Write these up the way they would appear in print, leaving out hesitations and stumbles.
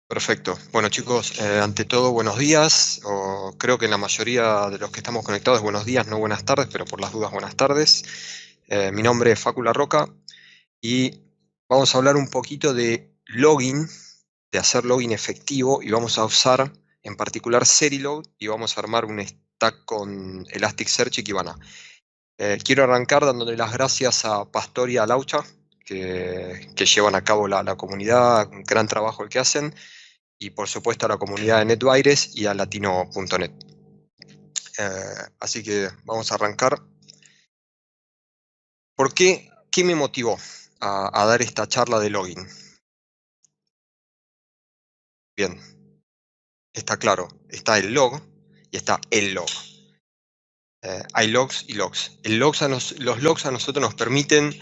Perfecto. Bueno, chicos, ante todo, buenos días, o creo que en la mayoría de los que estamos conectados, buenos días, no buenas tardes, pero por las dudas, buenas tardes. Mi nombre es Facu Roca y vamos a hablar un poquito de login, de hacer login efectivo, y vamos a usar en particular Serilog y vamos a armar un stack con Elasticsearch y Kibana. Quiero arrancar dándole las gracias a Pastor y a Laucha, que llevan a cabo la comunidad, un gran trabajo el que hacen, y por supuesto a la comunidad de NetWires y a latino.net. Así que vamos a arrancar. ¿Por qué? ¿Qué me motivó a dar esta charla de login? Bien, está claro, está el log y está el log. Hay logs y logs. Los logs a nosotros nos permiten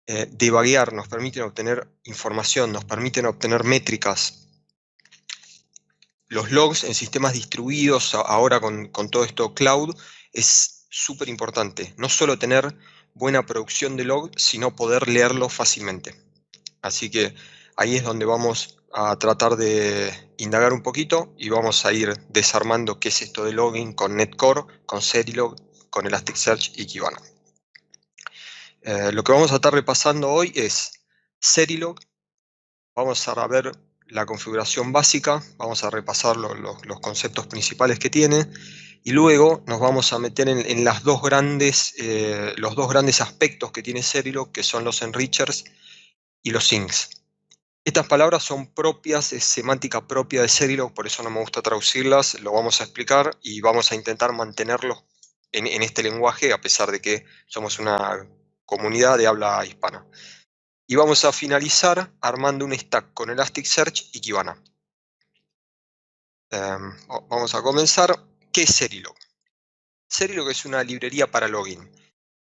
debuguear, nos permiten obtener información, nos permiten obtener métricas. Los logs en sistemas distribuidos, ahora con todo esto cloud, es súper importante. No solo tener buena producción de log, sino poder leerlo fácilmente. Así que ahí es donde vamos a tratar de indagar un poquito y vamos a ir desarmando qué es esto de logging con Netcore, con Serilog, con Elasticsearch y Kibana. Lo que vamos a estar repasando hoy es Serilog. Vamos a ver la configuración básica, vamos a repasar los conceptos principales que tiene, y luego nos vamos a meter en los dos grandes aspectos que tiene Serilog, que son los enrichers y los sinks. Estas palabras son propias, es semántica propia de Serilog, por eso no me gusta traducirlas, lo vamos a explicar y vamos a intentar mantenerlo en este lenguaje, a pesar de que somos una comunidad de habla hispana. Y vamos a finalizar armando un stack con Elasticsearch y Kibana. Vamos a comenzar. ¿Qué es Serilog? Serilog es una librería para login.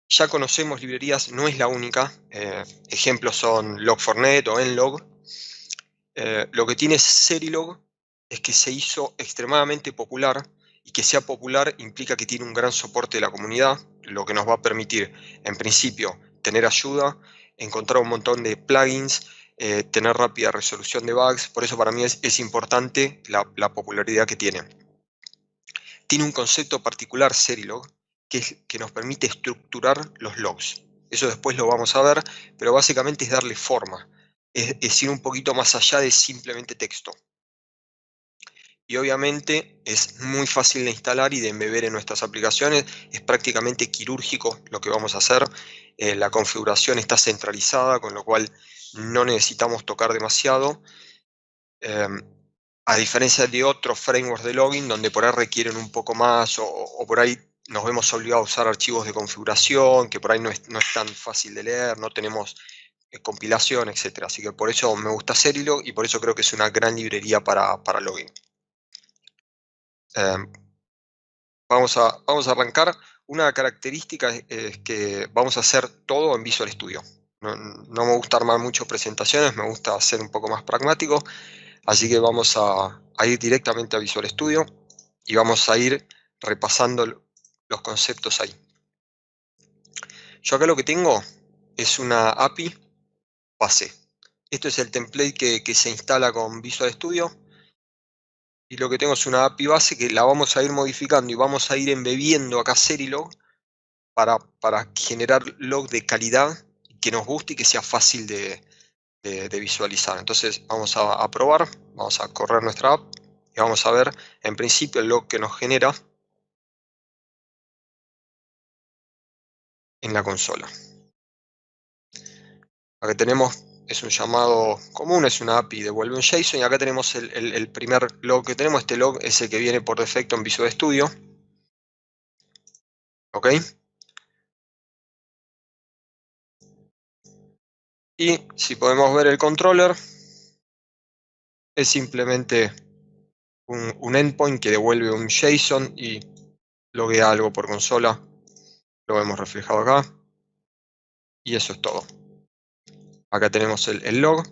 Ya conocemos librerías, no es la única. Ejemplos son Log4j o Nlog. Lo que tiene Serilog es que se hizo extremadamente popular, y que sea popular implica que tiene un gran soporte de la comunidad, lo que nos va a permitir, en principio, tener ayuda, encontrar un montón de plugins, tener rápida resolución de bugs. Por eso para mí es importante la popularidad que tiene. Tiene un concepto particular Serilog que nos permite estructurar los logs. Eso después lo vamos a ver, pero básicamente es darle forma, es ir un poquito más allá de simplemente texto. Y obviamente es muy fácil de instalar y de embeber en nuestras aplicaciones, es prácticamente quirúrgico lo que vamos a hacer. La configuración está centralizada, con lo cual no necesitamos tocar demasiado. A diferencia de otros frameworks de login, donde por ahí requieren un poco más, o por ahí nos vemos obligados a usar archivos de configuración, que por ahí no es tan fácil de leer, no tenemos compilación, etc. Así que por eso me gusta Serilog y por eso creo que es una gran librería para login. Vamos a arrancar. Una característica es que vamos a hacer todo en Visual Studio. No me gusta armar mucho presentaciones, me gusta ser un poco más pragmático, así que vamos a ir directamente a Visual Studio y vamos a ir repasando los conceptos ahí. Yo acá lo que tengo es una API base. Esto es el template que se instala con Visual Studio. Y lo que tengo es una API base que la vamos a ir modificando y vamos a ir embebiendo acá Serilog para generar log de calidad que nos guste y que sea fácil de visualizar. Entonces vamos a probar, vamos a correr nuestra app y vamos a ver en principio el log que nos genera en la consola. Acá tenemos, es un llamado común, es una API, devuelve un JSON, y acá tenemos el primer log que tenemos. Este log es el que viene por defecto en Visual Studio. ¿Ok? Y si podemos ver el controller, es simplemente un endpoint que devuelve un JSON y loguea algo por consola. Lo vemos reflejado acá. Y eso es todo. Acá tenemos el log.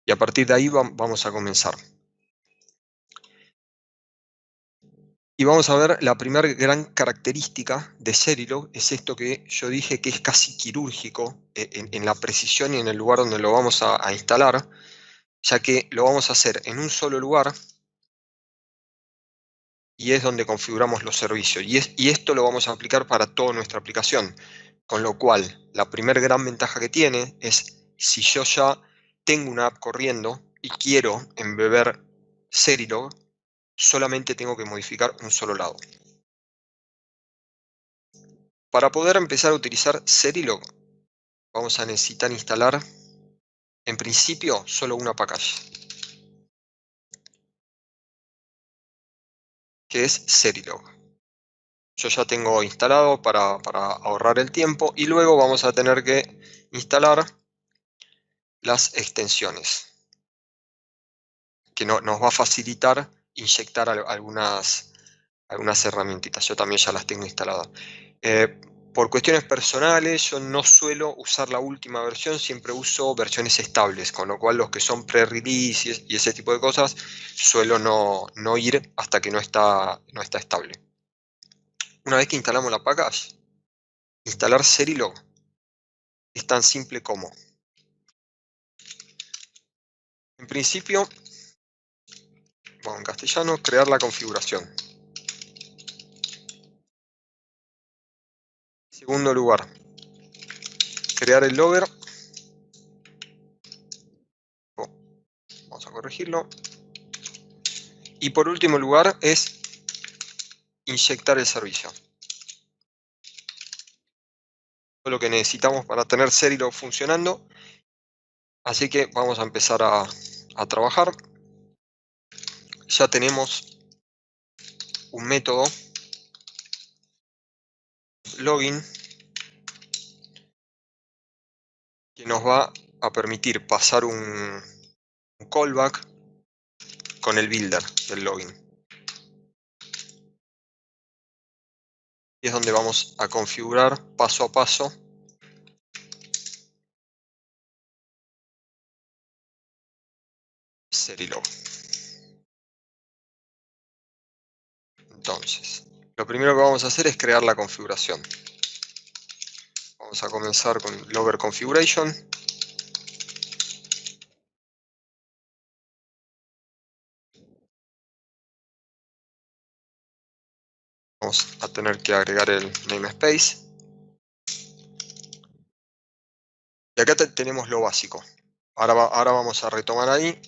Y a partir de ahí vamos a comenzar. Y vamos a ver la primera gran característica de Serilog, es esto que yo dije que es casi quirúrgico en la precisión y en el lugar donde lo vamos a instalar. ya que lo vamos a hacer en un solo lugar y es donde configuramos los servicios. Y esto lo vamos a aplicar para toda nuestra aplicación. Con lo cual, la primera gran ventaja que tiene es si yo ya tengo una app corriendo y quiero embeber Serilog, solamente tengo que modificar un solo lado. Para poder empezar a utilizar Serilog, vamos a necesitar instalar, en principio, solo una package, que es Serilog. Yo ya tengo instalado para ahorrar el tiempo y luego vamos a tener que instalar las extensiones, que nos va a facilitar inyectar algunas herramientitas. Yo también ya las tengo instaladas. Por cuestiones personales, yo no suelo usar la última versión, siempre uso versiones estables, con lo cual los que son pre-release y ese tipo de cosas, suelo no ir hasta que no está estable. Una vez que instalamos la package, instalar Serilog es tan simple como, en principio, bueno, en castellano, crear la configuración. En segundo lugar, crear el logger. Vamos a corregirlo. Y por último lugar es inyectar el servicio. Todo lo que necesitamos para tener Serilog funcionando. Así que vamos a empezar a trabajar. Ya tenemos un método login que nos va a permitir pasar un callback con el builder del login. Y es donde vamos a configurar paso a paso Serilog. Entonces, lo primero que vamos a hacer es crear la configuración. Vamos a comenzar con Logger Configuration. Vamos a tener que agregar el namespace. Y acá tenemos lo básico. Ahora vamos a retomar ahí.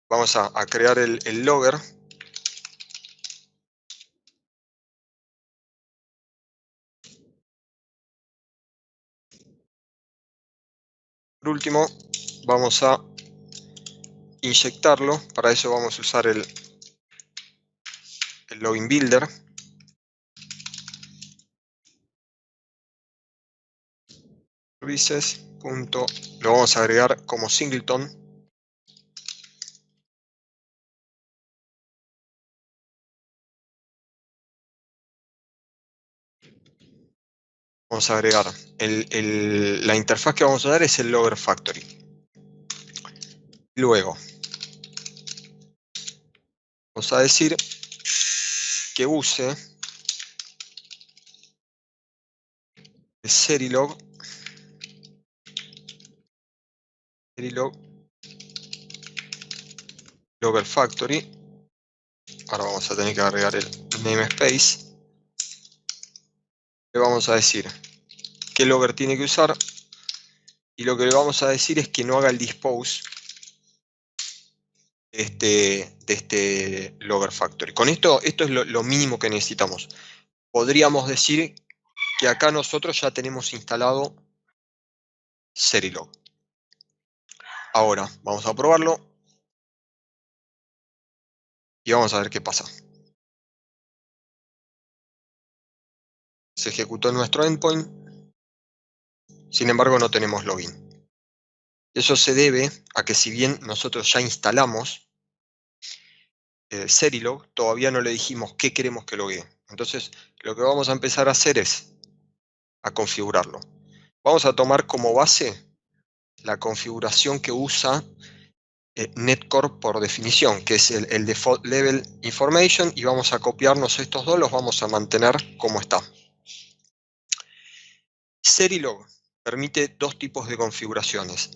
Vamos a crear el logger. Por último, vamos a inyectarlo. Para eso vamos a usar el login builder. Services. Lo vamos a agregar como singleton. Vamos a agregar la interfaz que vamos a dar es el logger factory. Luego vamos a decir que use el Serilog logger factory. Ahora vamos a tener que agregar el namespace. Le vamos a decir qué logger tiene que usar. Y lo que le vamos a decir es que no haga el dispose de este logger factory. Con esto es lo mínimo que necesitamos. Podríamos decir que acá nosotros ya tenemos instalado Serilog. Ahora vamos a probarlo y vamos a ver qué pasa. Se ejecutó nuestro endpoint, sin embargo no tenemos login. Eso se debe a que si bien nosotros ya instalamos Serilog, todavía no le dijimos qué queremos que loguee. Entonces lo que vamos a empezar a hacer es a configurarlo. Vamos a tomar como base la configuración que usa NetCore por definición, que es el Default Level Information, y vamos a copiarnos estos dos, los vamos a mantener como está. Serilog permite dos tipos de configuraciones.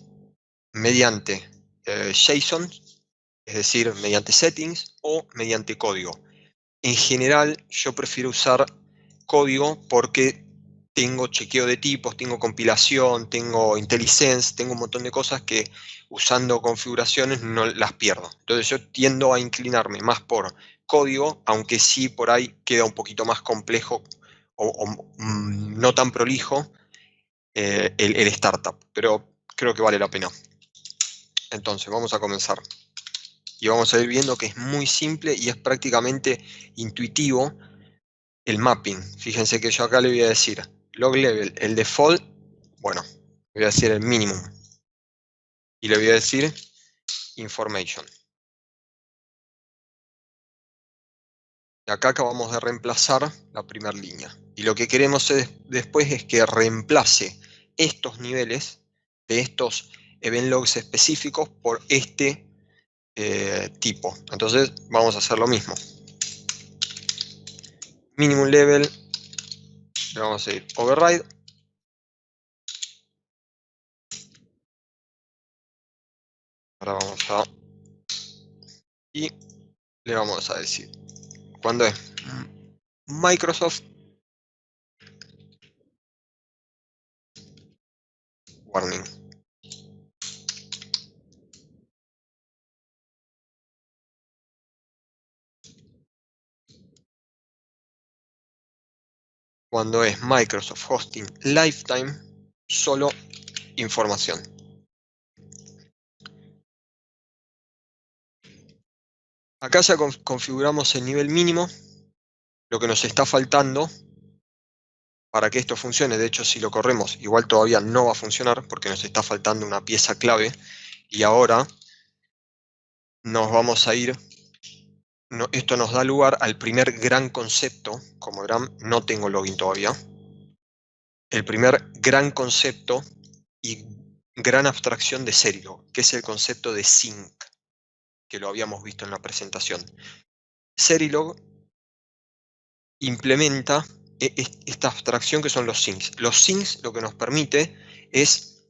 Mediante JSON, es decir, mediante settings o mediante código. En general, yo prefiero usar código porque tengo chequeo de tipos, tengo compilación, tengo IntelliSense, tengo un montón de cosas que usando configuraciones no las pierdo. Entonces yo tiendo a inclinarme más por código, aunque sí por ahí queda un poquito más complejo o no tan prolijo el startup, pero creo que vale la pena. Entonces vamos a comenzar. Y vamos a ir viendo que es muy simple y es prácticamente intuitivo el mapping. Fíjense que yo acá le voy a decir log level, el default, bueno, le voy a decir el minimum. Y le voy a decir information. Y acá acabamos de reemplazar la primera línea. Y lo que queremos después es que reemplace estos niveles de estos event logs específicos por este tipo. Entonces vamos a hacer lo mismo. Minimum level, le vamos a decir override. Ahora vamos a... Y le vamos a decir, cuando es Microsoft warning. Cuando es Microsoft Hosting Lifetime, solo información. Acá ya configuramos el nivel mínimo, lo que nos está faltando para que esto funcione. De hecho, si lo corremos, igual todavía no va a funcionar porque nos está faltando una pieza clave. Y ahora nos vamos a ir... esto nos da lugar al primer gran concepto. Como verán, no tengo login todavía. El primer gran concepto y gran abstracción de Serilog, que es el concepto de sync, que lo habíamos visto en la presentación. Serilog implementa esta abstracción que son los syncs. Los syncs lo que nos permite es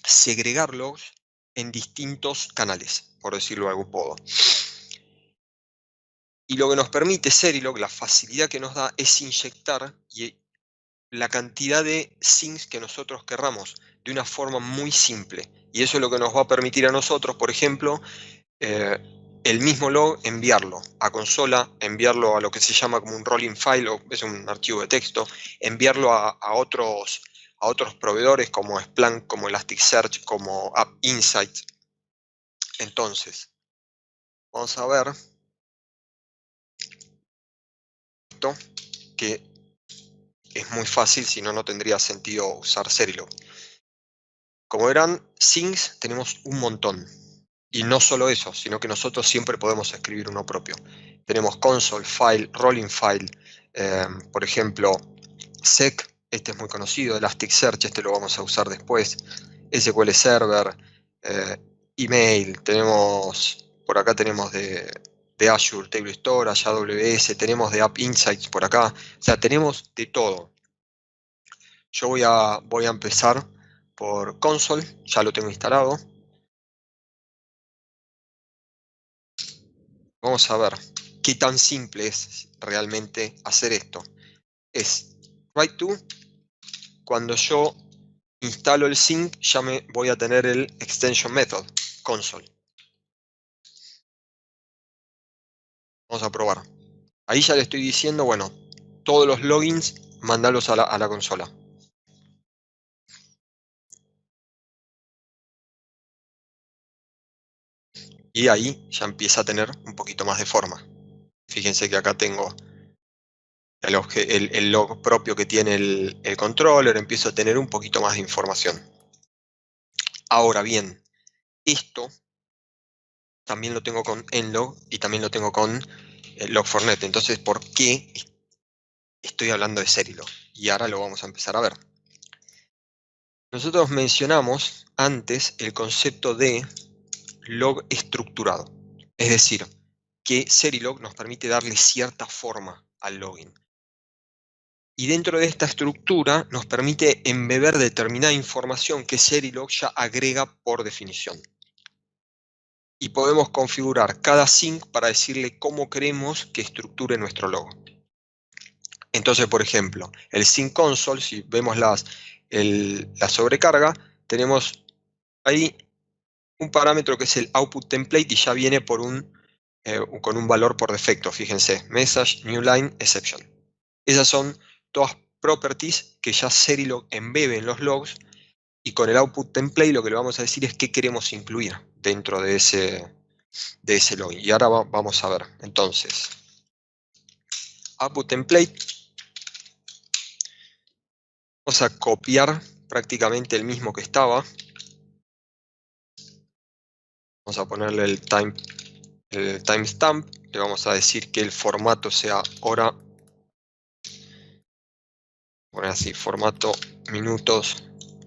segregar logs en distintos canales, por decirlo de algún modo. Y lo que nos permite Serilog, la facilidad que nos da, es inyectar la cantidad de syncs que nosotros querramos de una forma muy simple. Y eso es lo que nos va a permitir a nosotros, por ejemplo, el mismo log enviarlo a consola, enviarlo a lo que se llama como un rolling file, o es un archivo de texto, enviarlo a otros proveedores como Splunk, como Elasticsearch, como App Insights. Entonces, vamos a ver esto, que es muy fácil, si no, no tendría sentido usar Serilog. Como verán, syncs tenemos un montón. Y no solo eso, sino que nosotros siempre podemos escribir uno propio. Tenemos console, file, rolling file, por ejemplo, sec, este es muy conocido, Elasticsearch, este lo vamos a usar después, SQL Server, email, por acá tenemos de Azure Table Storage, AWS, tenemos de App Insights por acá, o sea, tenemos de todo. Yo voy a empezar por console, ya lo tengo instalado. Vamos a ver qué tan simple es realmente hacer esto. Es write to, cuando yo instalo el sync ya me voy a tener el extension method, console. Vamos a probar. Ahí ya le estoy diciendo, bueno, todos los logins, mandalos a la consola. Y ahí ya empieza a tener un poquito más de forma. Fíjense que acá tengo el log propio que tiene el controller, empiezo a tener un poquito más de información. Ahora bien, esto también lo tengo con Nlog y también lo tengo con Log4j. Entonces, ¿por qué estoy hablando de Serilog? Y ahora lo vamos a empezar a ver. Nosotros mencionamos antes el concepto de log estructurado. Es decir, que Serilog nos permite darle cierta forma al login. Y dentro de esta estructura nos permite embeber determinada información que Serilog ya agrega por definición. y podemos configurar cada sync para decirle cómo queremos que estructure nuestro logo. Entonces, por ejemplo, el sync console, si vemos la sobrecarga, tenemos ahí un parámetro que es el output template y ya viene con un valor por defecto. Fíjense, message, new line, exception. Esas son todas properties que ya Serilog embebe en los logs, y con el output template lo que le vamos a decir es qué queremos incluir dentro de ese log. Y ahora vamos a ver. Entonces, output template. Vamos a copiar prácticamente el mismo que estaba. Vamos a ponerle el timestamp. Le vamos a decir que el formato sea hora. Poner así, formato minutos,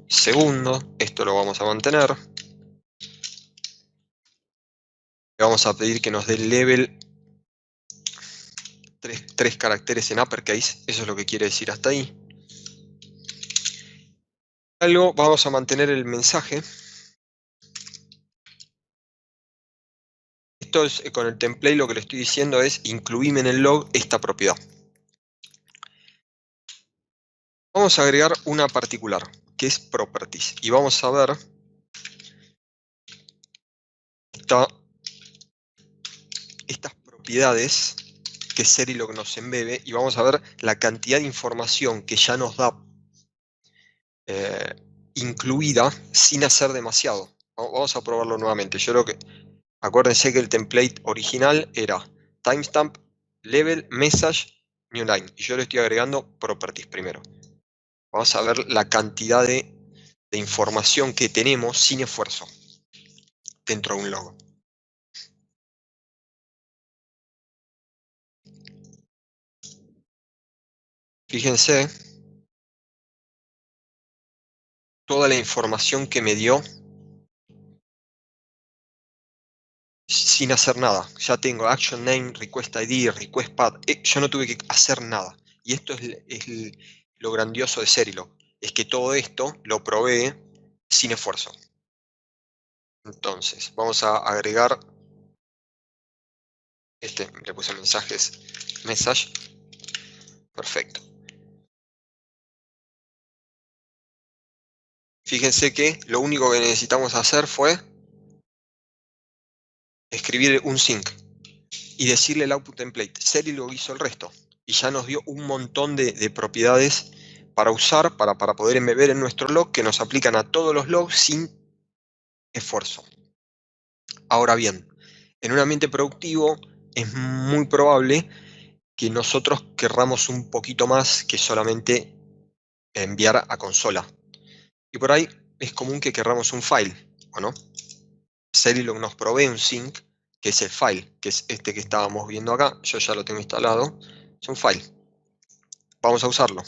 segundos. Esto lo vamos a mantener. Le vamos a pedir que nos dé el level 3 caracteres en uppercase. Eso es lo que quiere decir hasta ahí. Luego vamos a mantener el mensaje. Esto es, con el template lo que le estoy diciendo es incluíme en el log esta propiedad. Vamos a agregar una particular, que es properties. Y vamos a ver estas propiedades que Serilog nos embebe, y vamos a ver la cantidad de información que ya nos da incluida sin hacer demasiado. Vamos a probarlo nuevamente. Acuérdense que el template original era timestamp, level, message, new line. Y yo le estoy agregando properties primero. Vamos a ver la cantidad de información que tenemos sin esfuerzo dentro de un logo. Fíjense toda la información que me dio sin hacer nada. Ya tengo action name, request ID, request path. Yo no tuve que hacer nada. Y esto es lo grandioso de Serilog. Es que todo esto lo provee sin esfuerzo. Entonces, vamos a agregar le puse mensajes, message. Perfecto. Fíjense que lo único que necesitamos hacer fue escribir un sync y decirle el output template. Serilog hizo el resto y ya nos dio un montón de propiedades para usar, para poder embeber en nuestro log, que nos aplican a todos los logs sin esfuerzo. Ahora bien, en un ambiente productivo es muy probable que nosotros querramos un poquito más que solamente enviar a consola. Y por ahí es común que querramos un file, ¿o no? Serilog nos provee un sync, que es el file, que es este que estábamos viendo acá. Yo ya lo tengo instalado. Es un file. Vamos a usarlo.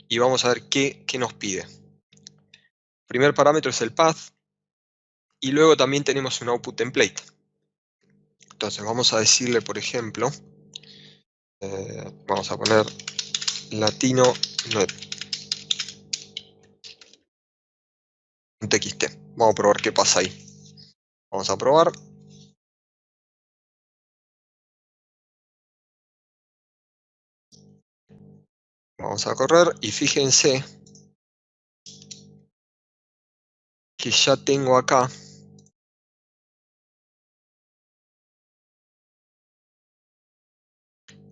Y vamos a ver qué nos pide. El primer parámetro es el path. Y luego también tenemos un output template. Entonces vamos a decirle, por ejemplo, vamos a poner latino .txt. Vamos a probar qué pasa ahí. Vamos a probar. Vamos a correr y fíjense que ya tengo acá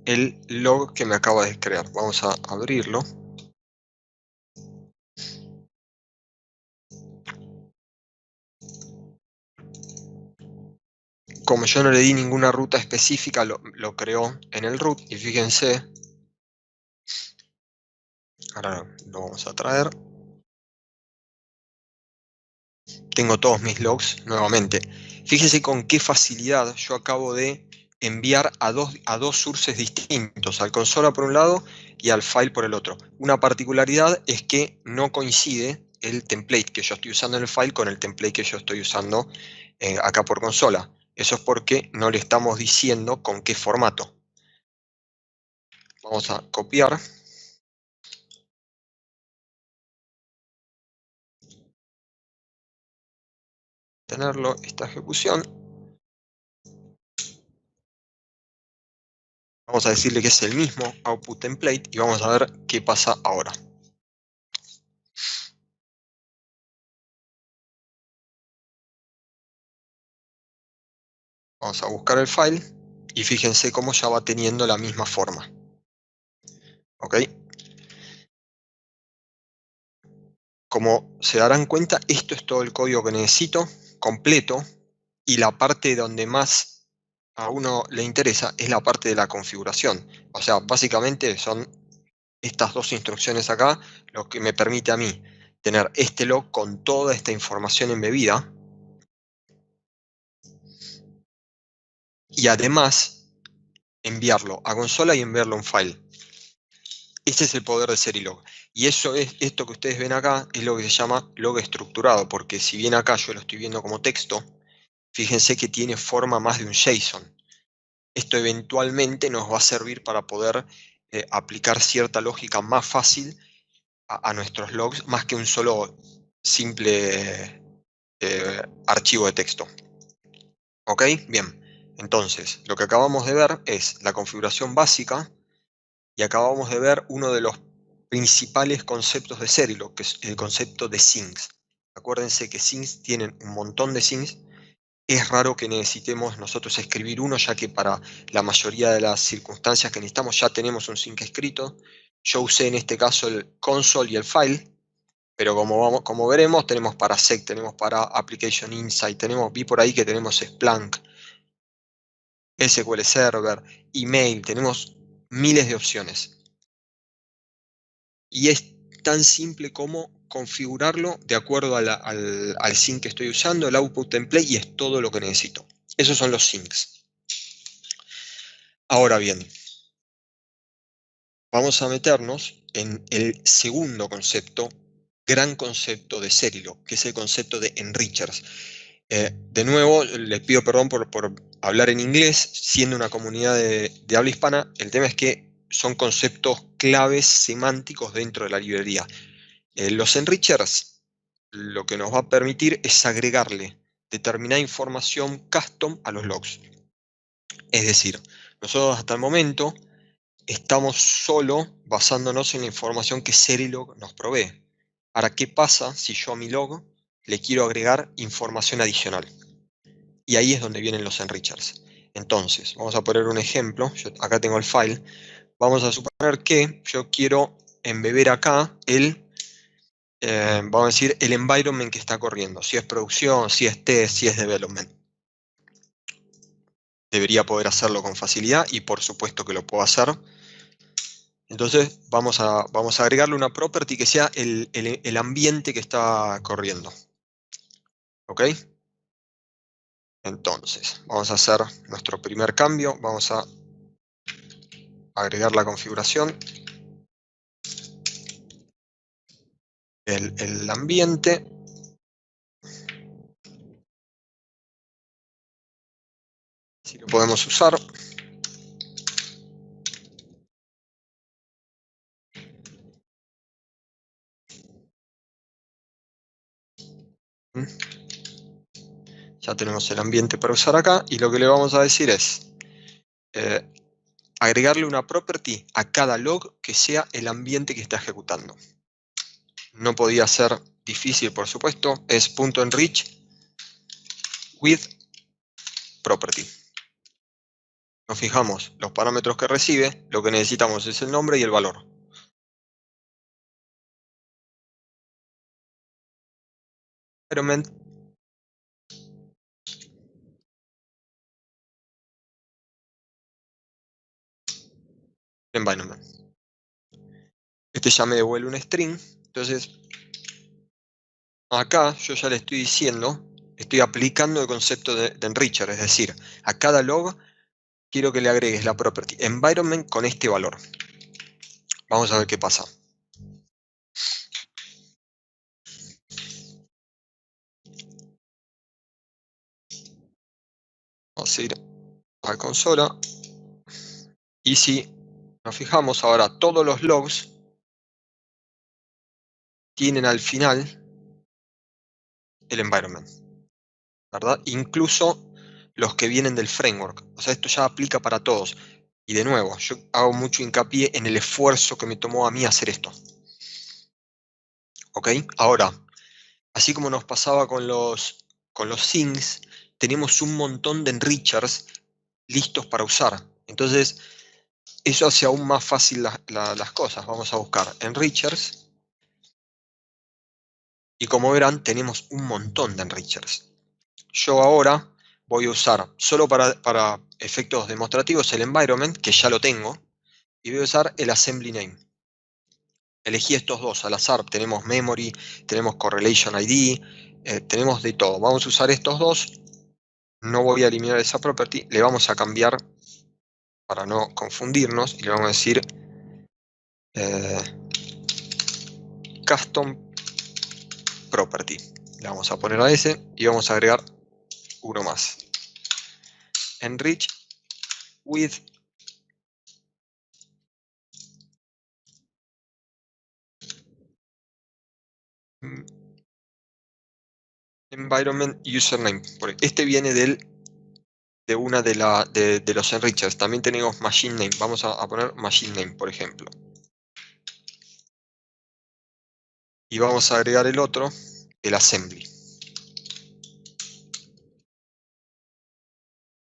el log que me acaba de crear. Vamos a abrirlo. Como yo no le di ninguna ruta específica, lo creó en el root. Y fíjense, ahora lo vamos a traer. Tengo todos mis logs nuevamente. Fíjense con qué facilidad yo acabo de enviar a dos sources distintos, al consola por un lado y al file por el otro. Una particularidad es que no coincide el template que yo estoy usando en el file con el template que yo estoy usando acá por consola. Eso es porque no le estamos diciendo con qué formato. Vamos a copiar. detenerlo, esta ejecución. Vamos a decirle que es el mismo output template y vamos a ver qué pasa ahora. Vamos a buscar el file y fíjense cómo ya va teniendo la misma forma. ¿Ok? Como se darán cuenta, esto es todo el código que necesito, completo, y la parte donde más a uno le interesa es la parte de la configuración. O sea, básicamente son estas dos instrucciones acá lo que me permite a mí tener este log con toda esta información embebida y además enviarlo a consola y enviarlo a un file. Ese es el poder de Serilog. Y eso es, esto que ustedes ven acá es lo que se llama log estructurado, porque si bien acá yo lo estoy viendo como texto, fíjense que tiene forma más de un JSON. Esto eventualmente nos va a servir para poder aplicar cierta lógica más fácil a nuestros logs, más que un solo simple archivo de texto. ¿Ok? Bien. Entonces, lo que acabamos de ver es la configuración básica y acabamos de ver uno de los principales conceptos de Serilog, que es el concepto de sinks. Acuérdense que sinks tienen un montón de sinks. Es raro que necesitemos nosotros escribir uno, ya que para la mayoría de las circunstancias que necesitamos ya tenemos un sink escrito. Yo usé en este caso el console y el file, pero como veremos, tenemos para sec, tenemos para application insight, vi por ahí que tenemos Splunk, SQL Server, email, tenemos miles de opciones. Y es tan simple como configurarlo de acuerdo al sync que estoy usando, el output template, y es todo lo que necesito. Esos son los syncs. Ahora bien, vamos a meternos en el segundo concepto, gran concepto de Serilog, que es el concepto de enrichers. De nuevo, les pido perdón por hablar en inglés, siendo una comunidad de habla hispana. El tema es que son conceptos claves semánticos dentro de la librería. Los enrichers lo que nos va a permitir es agregarle determinada información custom a los logs. Es decir, nosotros hasta el momento estamos solo basándonos en la información que Serilog nos provee. Ahora, ¿qué pasa si yo a mi log le quiero agregar información adicional? Y ahí es donde vienen los enrichers. Entonces, vamos a poner un ejemplo. Acá tengo el file. Vamos a suponer que yo quiero embeber acá vamos a decir, el environment que está corriendo. Si es producción, si es test, si es development. Debería poder hacerlo con facilidad y por supuesto que lo puedo hacer. Entonces vamos a agregarle una property que sea el ambiente que está corriendo. ¿Ok? Entonces, vamos a hacer nuestro primer cambio. Vamos a agregar la configuración. El ambiente. Si lo podemos usar. Ya tenemos el ambiente para usar acá. Y lo que le vamos a decir es agregarle una property a cada log que sea el ambiente que está ejecutando. No podía ser difícil, por supuesto. Es .enrich with property. Nos fijamos los parámetros que recibe, lo que necesitamos es el nombre y el valor. Environment. Este ya me devuelve un string, entonces acá yo ya le estoy diciendo, estoy aplicando el concepto de enricher, es decir, a cada log quiero que le agregues la property environment con este valor. Vamos a ver qué pasa. Vamos a ir a consola. Y si nos fijamos ahora, todos los logs tienen al final el environment. ¿verdad? Incluso los que vienen del framework. O sea, esto ya aplica para todos. Y de nuevo, yo hago mucho hincapié en el esfuerzo que me tomó a mí hacer esto. ¿Ok? Ahora, así como nos pasaba con los things, tenemos un montón de enrichers listos para usar. Entonces, eso hace aún más fácil las cosas. Vamos a buscar enrichers. Y como verán, tenemos un montón de enrichers. Yo ahora voy a usar, solo para efectos demostrativos, el environment, que ya lo tengo, y voy a usar el assembly name. Elegí estos dos al azar. Tenemos memory, tenemos correlation ID, tenemos de todo. Vamos a usar estos dos. No voy a eliminar esa property. Le vamos a cambiar para no confundirnos y le vamos a decir custom property. Le vamos a poner a ese y vamos a agregar uno más. Enrich with environment username. Este viene de una de los enrichers. También tenemos machine name. Vamos a poner machine name, por ejemplo. Y vamos a agregar el otro, el assembly.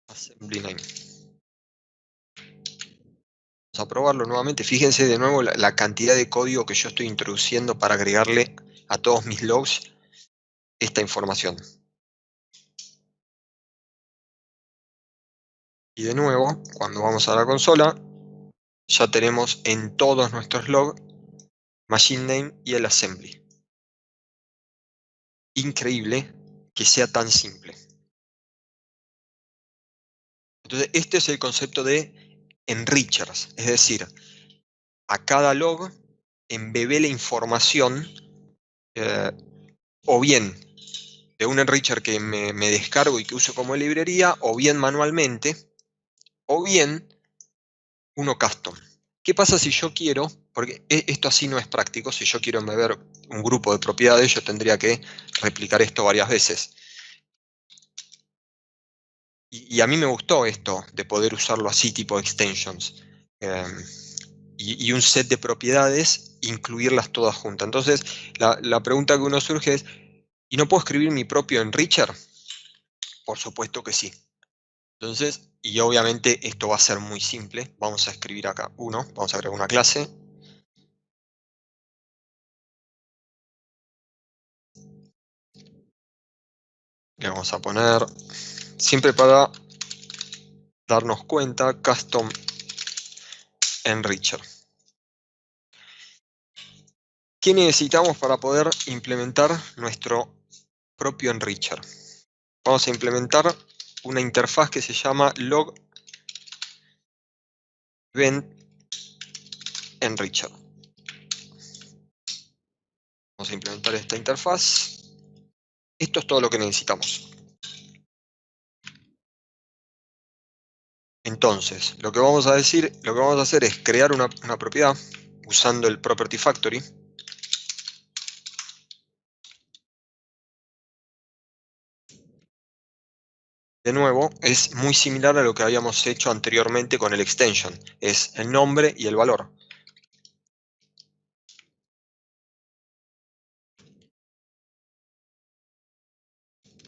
Assembly name. Vamos a probarlo nuevamente. Fíjense de nuevo la cantidad de código que yo estoy introduciendo para agregarle a todos mis logs esta información. Y de nuevo, cuando vamos a la consola, ya tenemos en todos nuestros logs machine name y el assembly. Increíble que sea tan simple. Entonces, este es el concepto de enrichers, es decir, a cada log embebé la información o bien de un enricher que me descargo y que uso como librería, o bien manualmente, o bien uno custom. ¿Qué pasa si yo quiero? Porque esto así no es práctico. Si yo quiero embeber un grupo de propiedades, yo tendría que replicar esto varias veces. Y a mí me gustó esto de poder usarlo así, tipo extensions. Y un set de propiedades, incluirlas todas juntas. Entonces, la pregunta que uno surge es, ¿y no puedo escribir mi propio enricher? Por supuesto que sí. Entonces, y obviamente esto va a ser muy simple. Vamos a escribir acá uno, vamos a agregar una clase. Le vamos a poner, siempre para darnos cuenta, custom enricher. ¿Qué necesitamos para poder implementar nuestro propio enricher? Vamos a implementar una interfaz que se llama log event enricher. Vamos a implementar esta interfaz. Esto es todo lo que necesitamos. Entonces, lo que vamos a hacer es crear una propiedad usando el property factory. De nuevo, es muy similar a lo que habíamos hecho anteriormente con el extension. Es el nombre y el valor.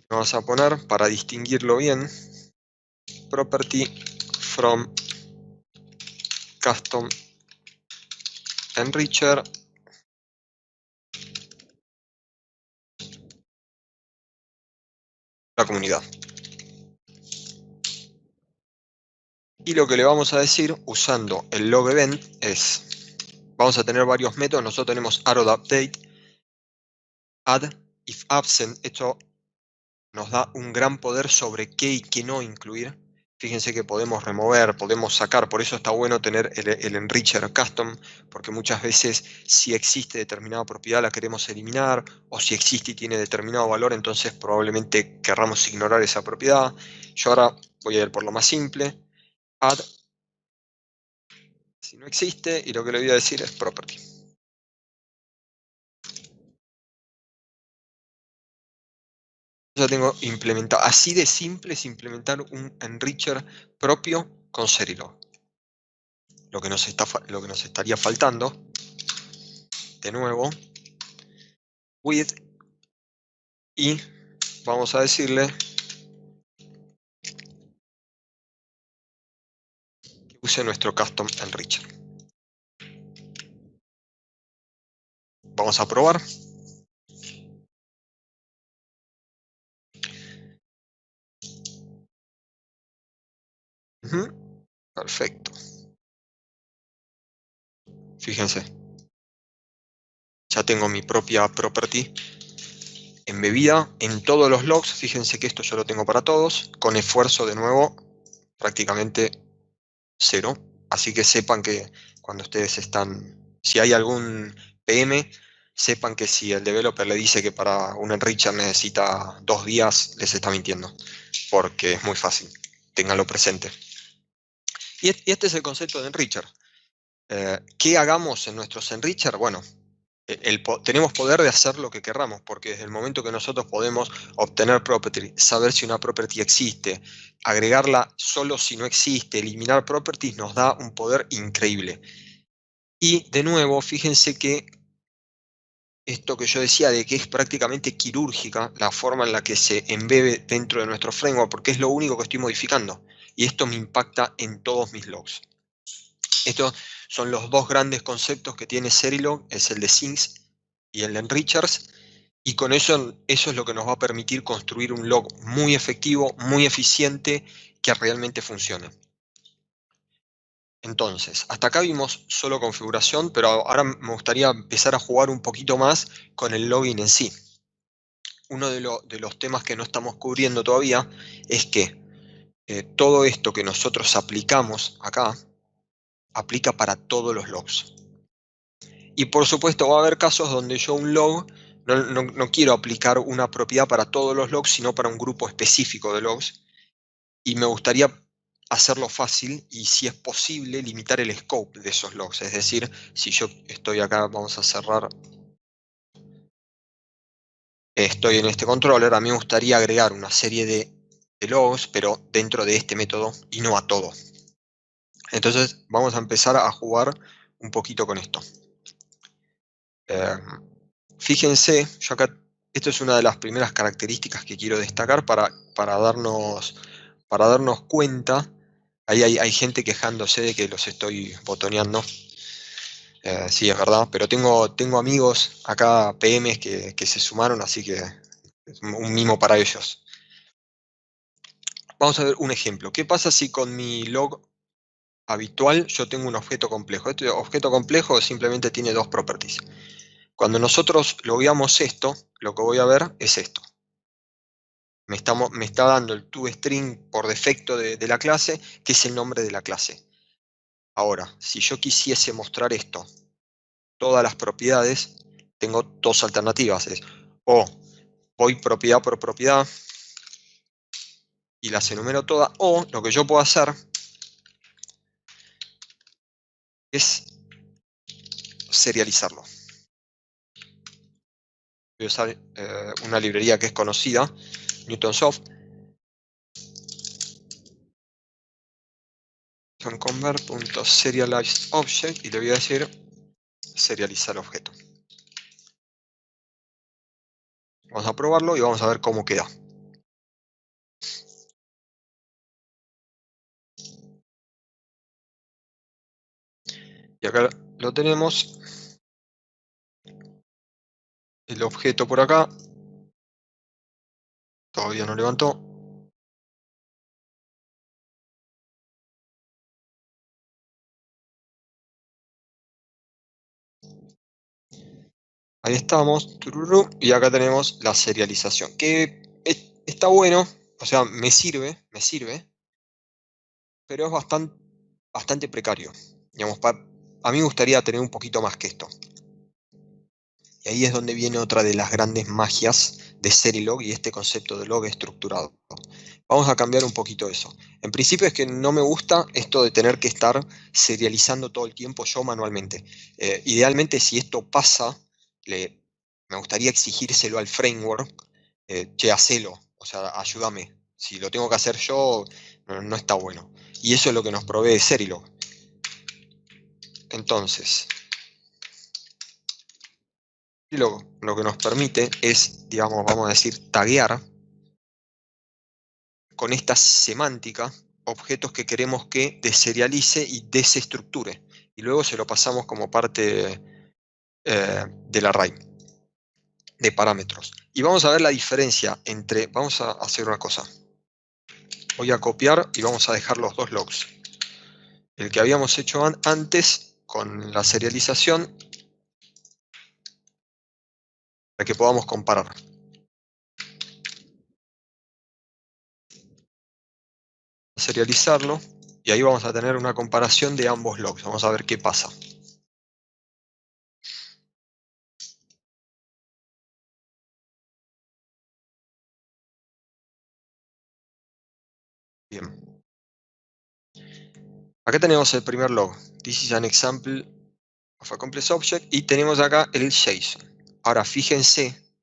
Vamos a poner, para distinguirlo bien, property from custom enricher la comunidad. Y lo que le vamos a decir usando el log event es, vamos a tener varios métodos. Nosotros tenemos arrowUpdate, add, if absent. Esto nos da un gran poder sobre qué y qué no incluir. Fíjense que podemos remover, podemos sacar, por eso está bueno tener el enricher custom, porque muchas veces si existe determinada propiedad la queremos eliminar, o si existe y tiene determinado valor, entonces probablemente querramos ignorar esa propiedad. Yo ahora voy a ir por lo más simple, add, si no existe, y lo que le voy a decir es property. ya tengo implementado. Así de simple es implementar un enricher propio con Serilog. Lo que nos estaría faltando, de nuevo, with, y vamos a decirle que use nuestro custom enricher. Vamos a probar. Perfecto. Fíjense. Ya tengo mi propia property embebida en todos los logs. Fíjense que esto yo lo tengo para todos. Con esfuerzo, de nuevo, prácticamente 0. Así que sepan que cuando ustedes están... Si hay algún PM, sepan que si el developer le dice que para un enricher necesita 2 días, les está mintiendo. Porque es muy fácil. Ténganlo presente. Y este es el concepto de enricher. ¿Qué hagamos en nuestros enricher? Bueno, tenemos poder de hacer lo que querramos, porque desde el momento que nosotros podemos obtener property, saber si una property existe, agregarla solo si no existe, eliminar properties, nos da un poder increíble. Y de nuevo, fíjense que esto que yo decía de que es prácticamente quirúrgica la forma en la que se embebe dentro de nuestro framework, porque es lo único que estoy modificando. Y esto me impacta en todos mis logs. Estos son los dos grandes conceptos que tiene Serilog, es el de Sinks y el de Enrichers, y con eso es lo que nos va a permitir construir un log muy efectivo, muy eficiente, que realmente funcione. Entonces, hasta acá vimos solo configuración, pero ahora me gustaría empezar a jugar un poquito más con el login en sí. Uno de los temas que no estamos cubriendo todavía es que todo esto que nosotros aplicamos acá, aplica para todos los logs. Y por supuesto va a haber casos donde yo un log no quiero aplicar una propiedad para todos los logs, sino para un grupo específico de logs. Y me gustaría hacerlo fácil y, si es posible, limitar el scope de esos logs. Es decir, si yo estoy acá, vamos a cerrar. Estoy en este controller, a mí me gustaría agregar una serie de logs, pero dentro de este método y no a todo. Entonces vamos a empezar a jugar un poquito con esto. Fíjense, yo acá, esto es una de las primeras características que quiero destacar para darnos cuenta. Ahí hay gente quejándose de que los estoy botoneando. Sí, es verdad, pero tengo amigos acá, PMs, que se sumaron, así que es un mimo para ellos. Vamos a ver un ejemplo. ¿Qué pasa si con mi log habitual yo tengo un objeto complejo? Este objeto complejo simplemente tiene dos properties. Cuando nosotros logueamos esto, lo que voy a ver es esto. Me está dando el toString por defecto de la clase, que es el nombre de la clase. Ahora, si yo quisiese mostrar esto, todas las propiedades, tengo dos alternativas. Es o voy propiedad por propiedad y las enumero todas, o lo que yo puedo hacer es serializarlo. Voy a usar una librería que es conocida, Newtonsoft. Convert.serializedObject, y le voy a decir serializar objeto. Vamos a probarlo y vamos a ver cómo queda. Y acá lo tenemos. El objeto por acá. Todavía no levantó. Ahí estamos. Tururú, y acá tenemos la serialización. Que está bueno. O sea, me sirve. Pero es bastante precario. Digamos, a mí me gustaría tener un poquito más que esto. Y ahí es donde viene otra de las grandes magias de Serilog y este concepto de log estructurado. Vamos a cambiar un poquito eso. En principio es que no me gusta esto de tener que estar serializando todo el tiempo yo manualmente. Idealmente, si esto pasa, me gustaría exigírselo al framework. Che, hacelo. O sea, ayúdame. Si lo tengo que hacer yo, no está bueno. Y eso es lo que nos provee Serilog. Entonces, Serilog lo que nos permite es, digamos, vamos a decir, taguear con esta semántica objetos que queremos que deserialice y desestructure. Y luego se lo pasamos como parte del array de parámetros. Y vamos a ver la diferencia entre, vamos a hacer una cosa. Voy a copiar y vamos a dejar los dos logs. El que habíamos hecho antes con la serialización para que podamos comparar. Serializarlo y ahí vamos a tener una comparación de ambos logs. Vamos a ver qué pasa. Bien. Acá tenemos el primer log. This is an example of a complex object. Y tenemos acá el JSON. Ahora fíjense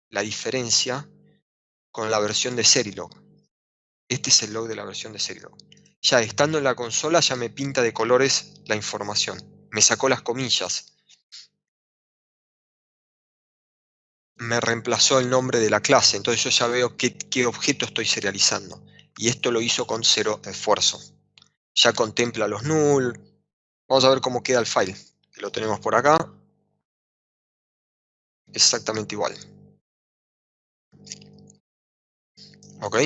la diferencia con la versión de Serilog. Este es el log de la versión de Serilog. Ya estando en la consola ya me pinta de colores la información. Me sacó las comillas. Me reemplazó el nombre de la clase. Entonces yo ya veo qué objeto estoy serializando. Y esto lo hizo con 0 esfuerzo. Ya contempla los null. Vamos a ver cómo queda el file. Lo tenemos por acá. Exactamente igual. ¿Ok?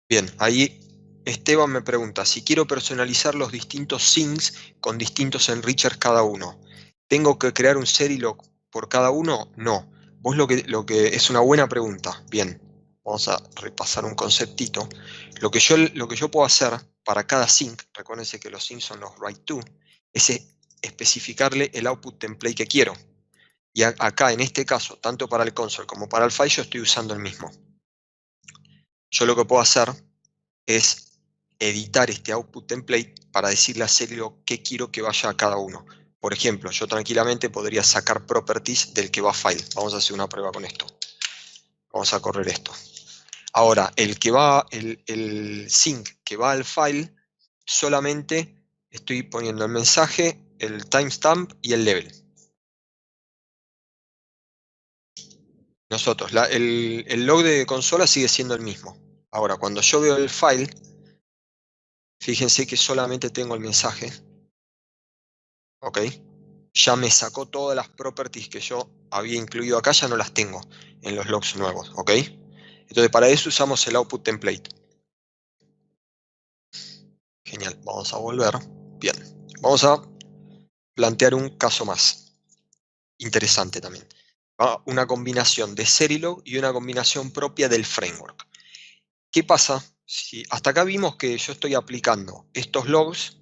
Bien, ahí Esteban me pregunta, si quiero personalizar los distintos syncs con distintos enrichers cada uno, ¿tengo que crear un Serilog por cada uno? No. Vos lo que es una buena pregunta. Bien, vamos a repasar un conceptito. Lo que yo puedo hacer para cada sync, recuérdense que los syncs son los write to, es especificarle el output template que quiero. Y acá, en este caso, tanto para el console como para el file, yo estoy usando el mismo. Yo lo que puedo hacer es editar este output template para decirle a Serilog qué quiero que vaya a cada uno. Por ejemplo, yo tranquilamente podría sacar properties del que va a file. Vamos a hacer una prueba con esto. Vamos a correr esto. Ahora, el sync que va al file, solamente estoy poniendo el mensaje, el timestamp y el level. Nosotros, el log de consola sigue siendo el mismo. Ahora, cuando yo veo el file, fíjense que solamente tengo el mensaje. ¿Ok? Ya me sacó todas las properties que yo había incluido acá, ya no las tengo en los logs nuevos. ¿Ok? Entonces, para eso usamos el output template. Genial, vamos a volver. Bien, vamos a plantear un caso más interesante también. Una combinación de Serilog y una combinación propia del framework. ¿Qué pasa? Si hasta acá vimos que yo estoy aplicando estos logs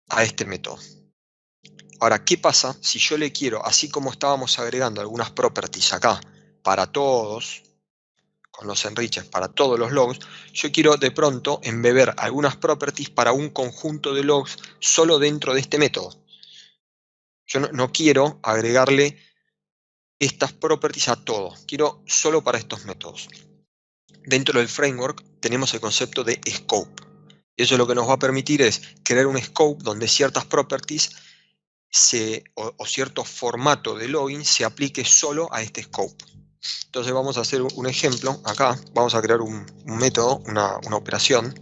a este método. Ahora, ¿qué pasa si yo le quiero, así como estábamos agregando algunas properties acá para todos, con los enriches para todos los logs, yo quiero de pronto embeber algunas properties para un conjunto de logs solo dentro de este método? Yo no quiero agregarle estas properties a todo, quiero solo para estos métodos. Dentro del framework tenemos el concepto de scope. Eso lo que nos va a permitir es crear un scope donde ciertas properties o cierto formato de login se aplique solo a este scope. Entonces vamos a hacer un ejemplo. Acá vamos a crear un método, una operación.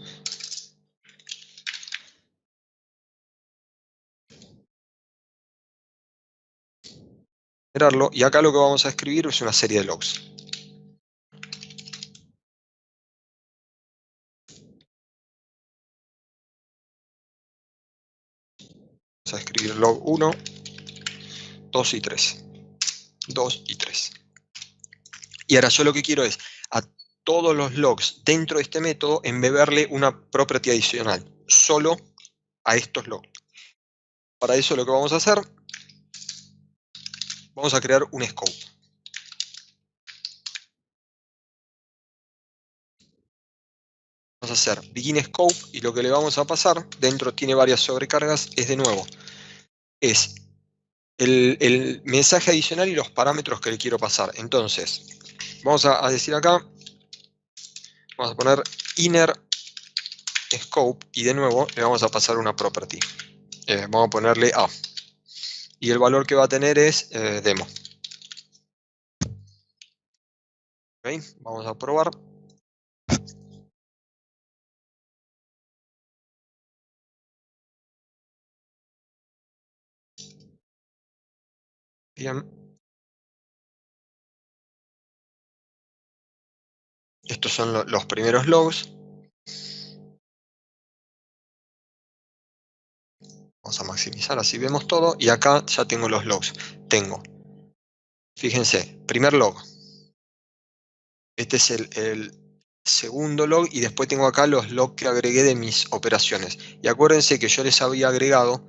Y acá lo que vamos a escribir es una serie de logs. Vamos a escribir log 1, 2 y 3. 2 y 3. Y ahora yo lo que quiero es a todos los logs dentro de este método embeberle una property adicional, solo a estos logs. Para eso lo que vamos a hacer, vamos a crear un scope. Vamos vamos a hacer begin scope y lo que le vamos a pasar, dentro tiene varias sobrecargas, es de nuevo, es el mensaje adicional y los parámetros que le quiero pasar. Entonces, vamos a decir acá, vamos a poner inner scope y de nuevo le vamos a pasar una property. Vamos a ponerle A. Y el valor que va a tener es demo. ¿Okay? Vamos a probar. Bien. Estos son los primeros logs. Vamos a maximizar, así vemos todo. Y acá ya tengo los logs. Tengo, fíjense, primer log. Este es el segundo log y después tengo acá los logs que agregué de mis operaciones. Y acuérdense que yo les había agregado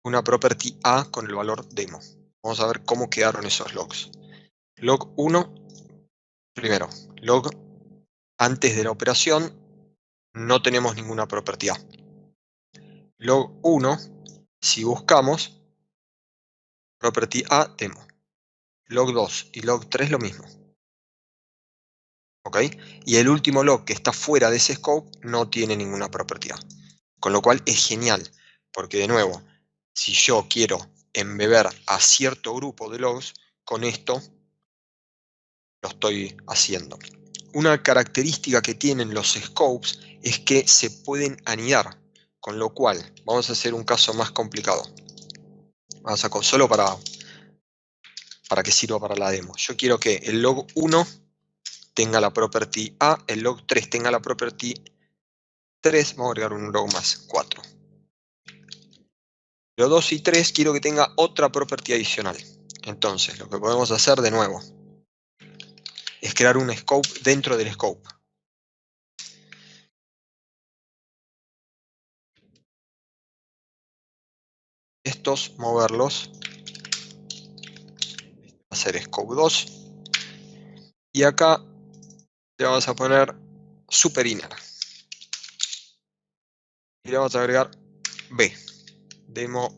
una property A con el valor demo. Vamos a ver cómo quedaron esos logs. Log 1, primero, log antes de la operación, no tenemos ninguna property A. Log 1, si buscamos, property A demo. Log 2 y log 3 lo mismo. ¿Ok? Y el último log que está fuera de ese scope no tiene ninguna property A. Con lo cual es genial, porque de nuevo, si yo quiero embeber a cierto grupo de logs, con esto lo estoy haciendo. Una característica que tienen los scopes es que se pueden anidar, con lo cual vamos a hacer un caso más complicado. Vamos a solo para que sirva para la demo. Yo quiero que el log 1 tenga la property A, el log 3 tenga la property 3, vamos a agregar un log más, 4. Log 2 y 3 quiero que tenga otra property adicional. Entonces, lo que podemos hacer de nuevo es crear un scope dentro del scope. Estos, moverlos, hacer scope 2. Y acá le vamos a poner super inner. Y le vamos a agregar B. Demo.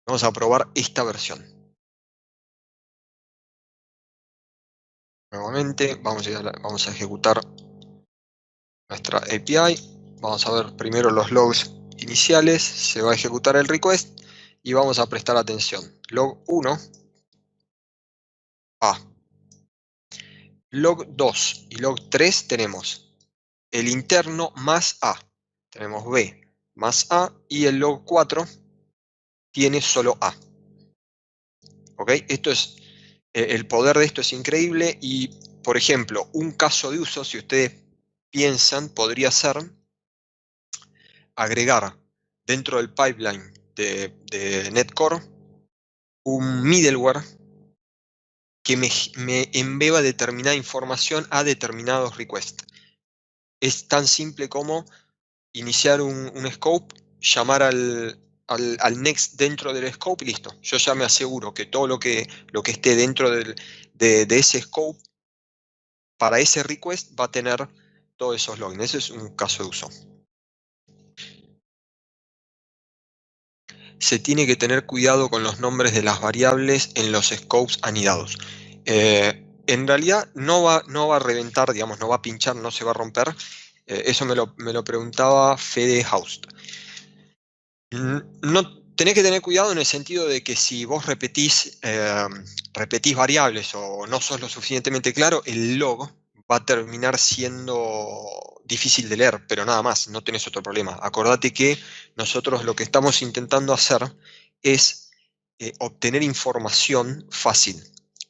Vamos a probar esta versión. Nuevamente, vamos a ejecutar nuestra API. Vamos a ver primero los logs iniciales. Se va a ejecutar el request. Y vamos a prestar atención. Log 1. A. Log 2 y log 3 tenemos el interno más A. Tenemos B más A. Y el log 4 tiene solo A. ¿Ok? Esto es, el poder de esto es increíble y, por ejemplo, un caso de uso, si ustedes piensan, podría ser agregar dentro del pipeline de NetCore un middleware que me embeba determinada información a determinados requests. Es tan simple como iniciar un scope, llamar al next dentro del scope y listo. Yo ya me aseguro que todo lo que esté dentro de ese scope, para ese request va a tener todos esos logins. Ese es un caso de uso. Se tiene que tener cuidado con los nombres de las variables en los scopes anidados. En realidad no va a reventar, digamos, no va a pinchar, no se va a romper. Eso me lo preguntaba Fede Haust. No, tenés que tener cuidado en el sentido de que si vos repetís variables o no sos lo suficientemente claro, el log va a terminar siendo difícil de leer, pero nada más, no tenés otro problema. Acordate que nosotros lo que estamos intentando hacer es obtener información fácil.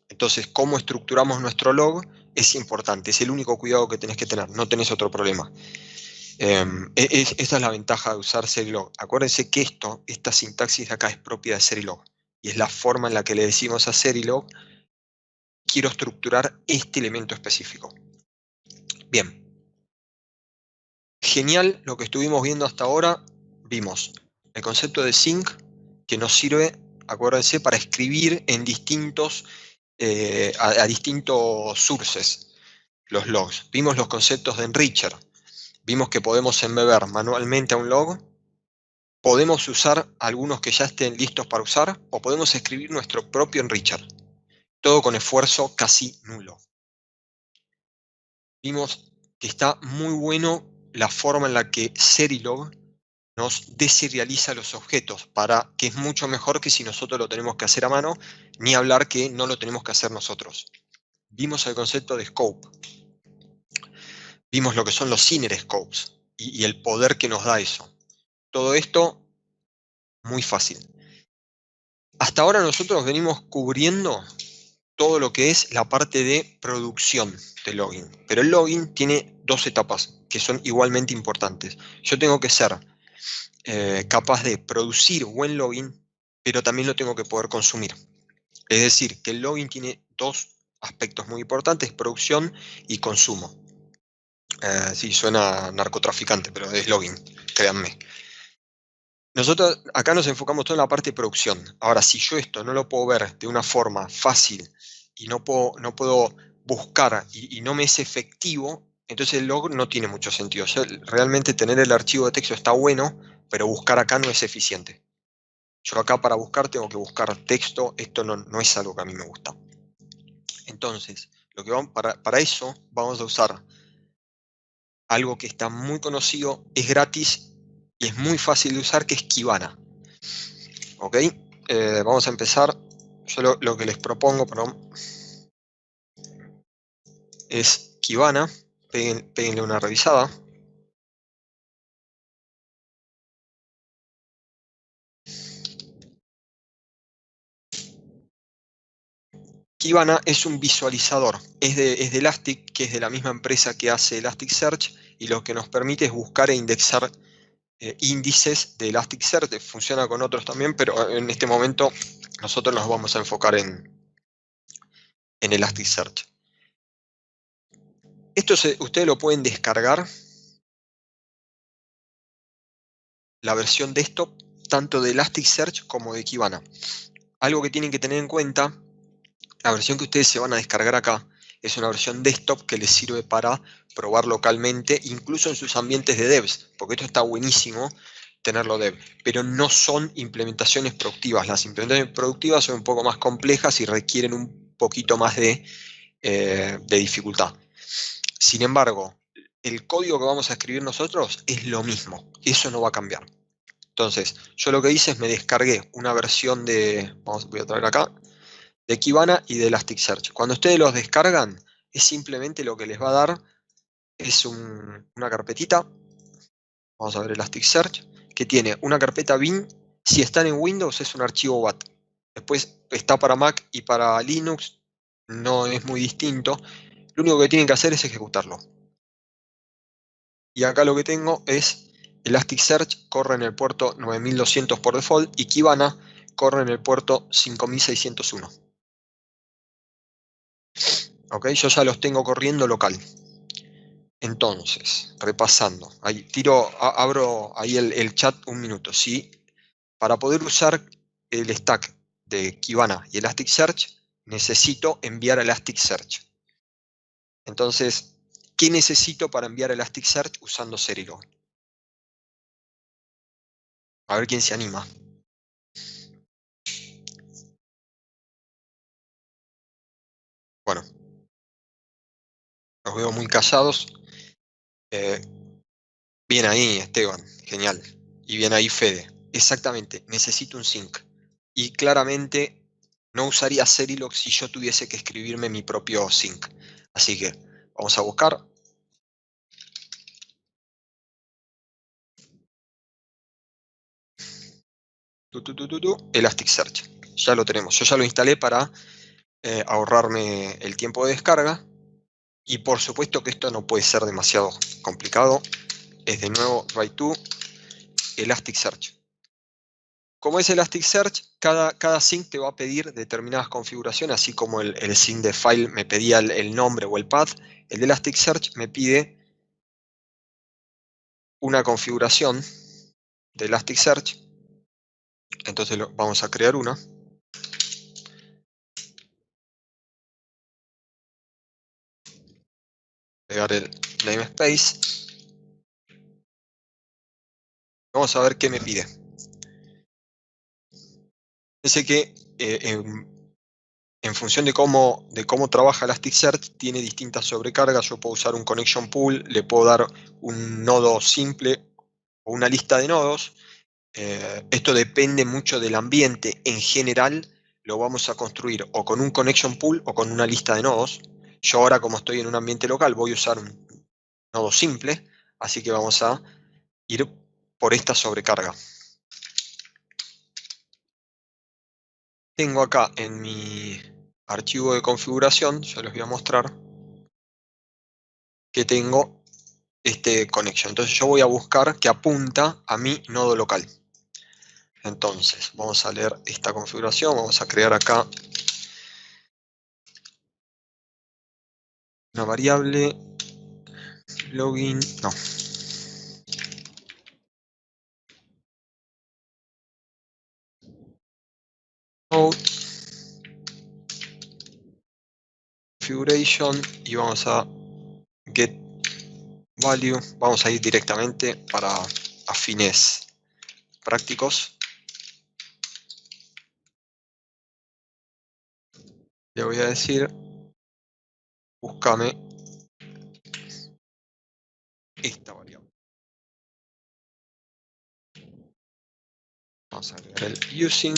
Entonces, cómo estructuramos nuestro log es importante, es el único cuidado que tenés que tener, no tenés otro problema. Esta es la ventaja de usar Serilog. Acuérdense que esta sintaxis de acá es propia de Serilog. Y es la forma en la que le decimos a Serilog, quiero estructurar este elemento específico. Bien. Genial lo que estuvimos viendo hasta ahora. Vimos el concepto de sync, que nos sirve, acuérdense, para escribir en distintos a distintos sources, los logs. Vimos los conceptos de enricher. Vimos que podemos embeber manualmente a un log. Podemos usar algunos que ya estén listos para usar, o podemos escribir nuestro propio enricher. Todo con esfuerzo casi nulo. Vimos que está muy bueno la forma en la que Serilog nos deserializa los objetos, que es mucho mejor que si nosotros lo tenemos que hacer a mano, ni hablar que no lo tenemos que hacer nosotros. Vimos el concepto de scope. Vimos lo que son los inner scopes y el poder que nos da eso. Todo esto, muy fácil. Hasta ahora nosotros venimos cubriendo todo lo que es la parte de producción de login. Pero el login tiene dos etapas que son igualmente importantes. Yo tengo que ser capaz de producir buen login, pero también lo tengo que poder consumir. Es decir, que el login tiene dos aspectos muy importantes, producción y consumo. Sí, suena narcotraficante, pero es login, créanme. Nosotros acá nos enfocamos todo en la parte de producción. Ahora, si yo esto no lo puedo ver de una forma fácil y no puedo buscar y no me es efectivo, entonces el log no tiene mucho sentido. O sea, realmente tener el archivo de texto está bueno, pero buscar acá no es eficiente. Yo acá para buscar tengo que buscar texto, esto no es algo que a mí me gusta. Entonces, lo que para eso vamos a usar algo que está muy conocido, es gratis y es muy fácil de usar, que es Kibana. ¿Ok? Vamos a empezar. Yo lo que les propongo, perdón, es Kibana. Péguenle una revisada. Kibana es un visualizador. Es de Elastic, que es de la misma empresa que hace Elasticsearch, y lo que nos permite es buscar e indexar índices de Elasticsearch. Funciona con otros también, pero en este momento nosotros nos vamos a enfocar en Elasticsearch. Esto ustedes lo pueden descargar, la versión desktop, tanto de Elasticsearch como de Kibana. Algo que tienen que tener en cuenta, la versión que ustedes se van a descargar acá es una versión desktop que les sirve para probar localmente, incluso en sus ambientes de devs, porque esto está buenísimo tenerlo dev, pero no son implementaciones productivas. Las implementaciones productivas son un poco más complejas y requieren un poquito más de dificultad. Sin embargo, el código que vamos a escribir nosotros es lo mismo, eso no va a cambiar. Entonces, yo lo que hice es me descargué una versión voy a traer acá, de Kibana y de Elasticsearch. Cuando ustedes los descargan, es simplemente lo que les va a dar es una carpetita, vamos a ver Elasticsearch, que tiene una carpeta bin. Si están en Windows es un archivo BAT. Después está para Mac y para Linux, no es muy distinto. Lo único que tienen que hacer es ejecutarlo. Y acá lo que tengo es Elasticsearch corre en el puerto 9200 por default y Kibana corre en el puerto 5601. ¿Ok? Yo ya los tengo corriendo local. Entonces, repasando, ahí abro ahí el chat un minuto. ¿Sí? Para poder usar el stack de Kibana y Elasticsearch, necesito enviar a Elasticsearch. Entonces, ¿qué necesito para enviar a Elasticsearch usando Serilog? A ver quién se anima. Bueno, los veo muy callados. Bien ahí, Esteban, genial. Y bien ahí, Fede. Exactamente, necesito un sync. Y claramente no usaría Serilog si yo tuviese que escribirme mi propio sync. Así que vamos a buscar. Elasticsearch. Ya lo tenemos. Yo ya lo instalé para ahorrarme el tiempo de descarga. Y por supuesto que esto no puede ser demasiado complicado. Es de nuevo write to Elasticsearch. Como es Elasticsearch, cada sync te va a pedir determinadas configuraciones, así como el sync de file me pedía el nombre o el path. El de Elasticsearch me pide una configuración de Elasticsearch. Entonces vamos a crear una. Pegar el namespace. Vamos a ver qué me pide. Dice que en función de cómo trabaja Elasticsearch, tiene distintas sobrecargas. Yo puedo usar un connection pool, le puedo dar un nodo simple o una lista de nodos. Esto depende mucho del ambiente. En general, lo vamos a construir o con un connection pool o con una lista de nodos. Yo ahora, como estoy en un ambiente local, voy a usar un nodo simple, así que vamos a ir por esta sobrecarga. Tengo acá en mi archivo de configuración, ya les voy a mostrar, que tengo este connection. Entonces yo voy a buscar que apunta a mi nodo local. Entonces, vamos a leer esta configuración, vamos a crear acá una variable login, no. Configuration y vamos a get value. Vamos a ir directamente para fines prácticos. Le voy a decir, búscame esta variable. Vamos a agregar el using.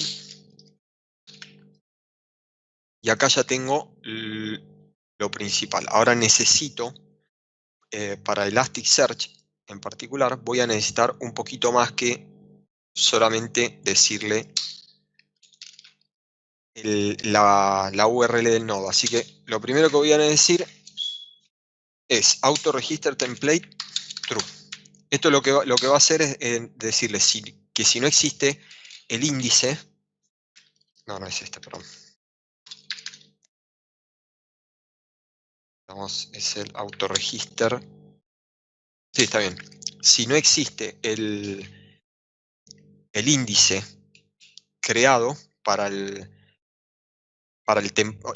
Y acá ya tengo lo principal. Ahora necesito, para Elasticsearch en particular, voy a necesitar un poquito más que solamente decirle la URL del nodo. Así que lo primero que voy a decir es auto-register template true. Esto lo que va a hacer es decirle que si no existe el índice, no es este, perdón. Es el auto-register. Sí, está bien. Si no existe el índice creado para el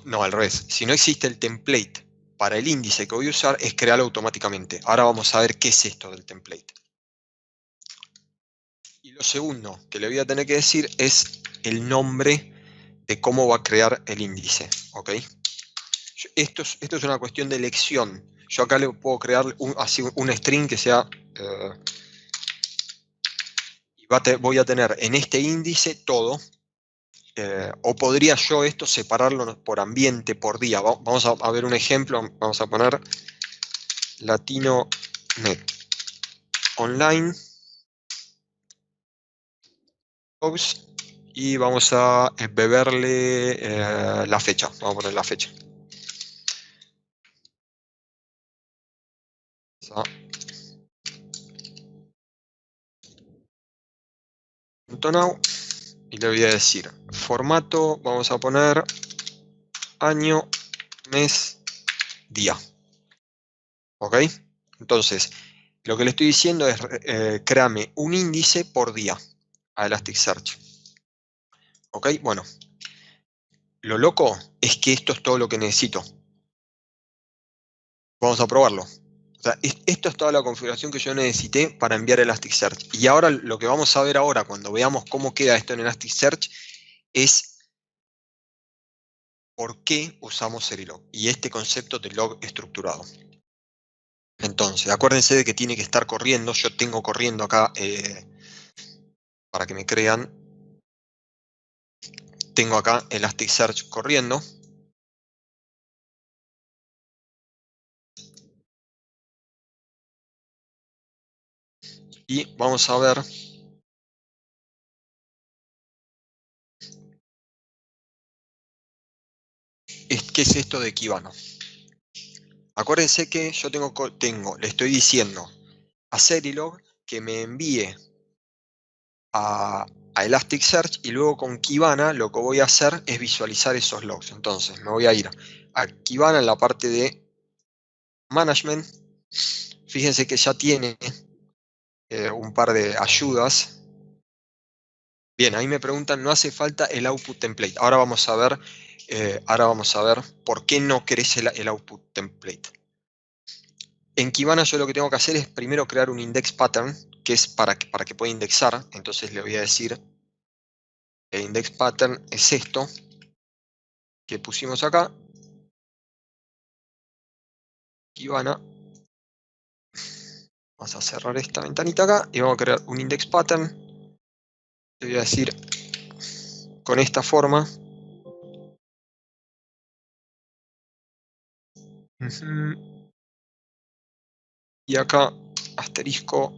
no, al revés. Si no existe el template para el índice que voy a usar, es crearlo automáticamente. Ahora vamos a ver qué es esto del template. Y lo segundo que le voy a tener que decir es el nombre de cómo va a crear el índice. ¿Ok? Esto es una cuestión de elección. Yo acá le puedo crear un string que sea... voy a tener en este índice todo. O podría yo esto separarlo por ambiente, por día. Vamos a ver un ejemplo. Vamos a poner LatinoNet Online. Y vamos a beberle la fecha. Vamos a poner la fecha. .now. Y le voy a decir formato. Vamos a poner año, mes, día. ¿Ok? Entonces, lo que le estoy diciendo es créame un índice por día a Elasticsearch. ¿Ok? Bueno, lo loco es que esto es todo lo que necesito. Vamos a probarlo. O sea, esto es toda la configuración que yo necesité para enviar Elasticsearch. Y ahora lo que vamos a ver ahora, cuando veamos cómo queda esto en Elasticsearch, es por qué usamos Serilog y este concepto de log estructurado. Entonces, acuérdense de que tiene que estar corriendo. Yo tengo corriendo acá, para que me crean, tengo acá Elasticsearch corriendo. Y vamos a ver qué es esto de Kibana. Acuérdense que yo le estoy diciendo a Serilog que me envíe a Elasticsearch y luego con Kibana lo que voy a hacer es visualizar esos logs. Entonces me voy a ir a Kibana en la parte de Management. Fíjense que ya tiene un par de ayudas. Bien, ahí me preguntan, no hace falta el output template. Ahora vamos a ver por qué no querés el output template. En Kibana yo lo que tengo que hacer es primero crear un index pattern, que es para que pueda indexar. Entonces le voy a decir, el index pattern es esto que pusimos acá. Kibana. Vamos a cerrar esta ventanita acá y vamos a crear un index pattern. Le voy a decir con esta forma. Y acá, asterisco.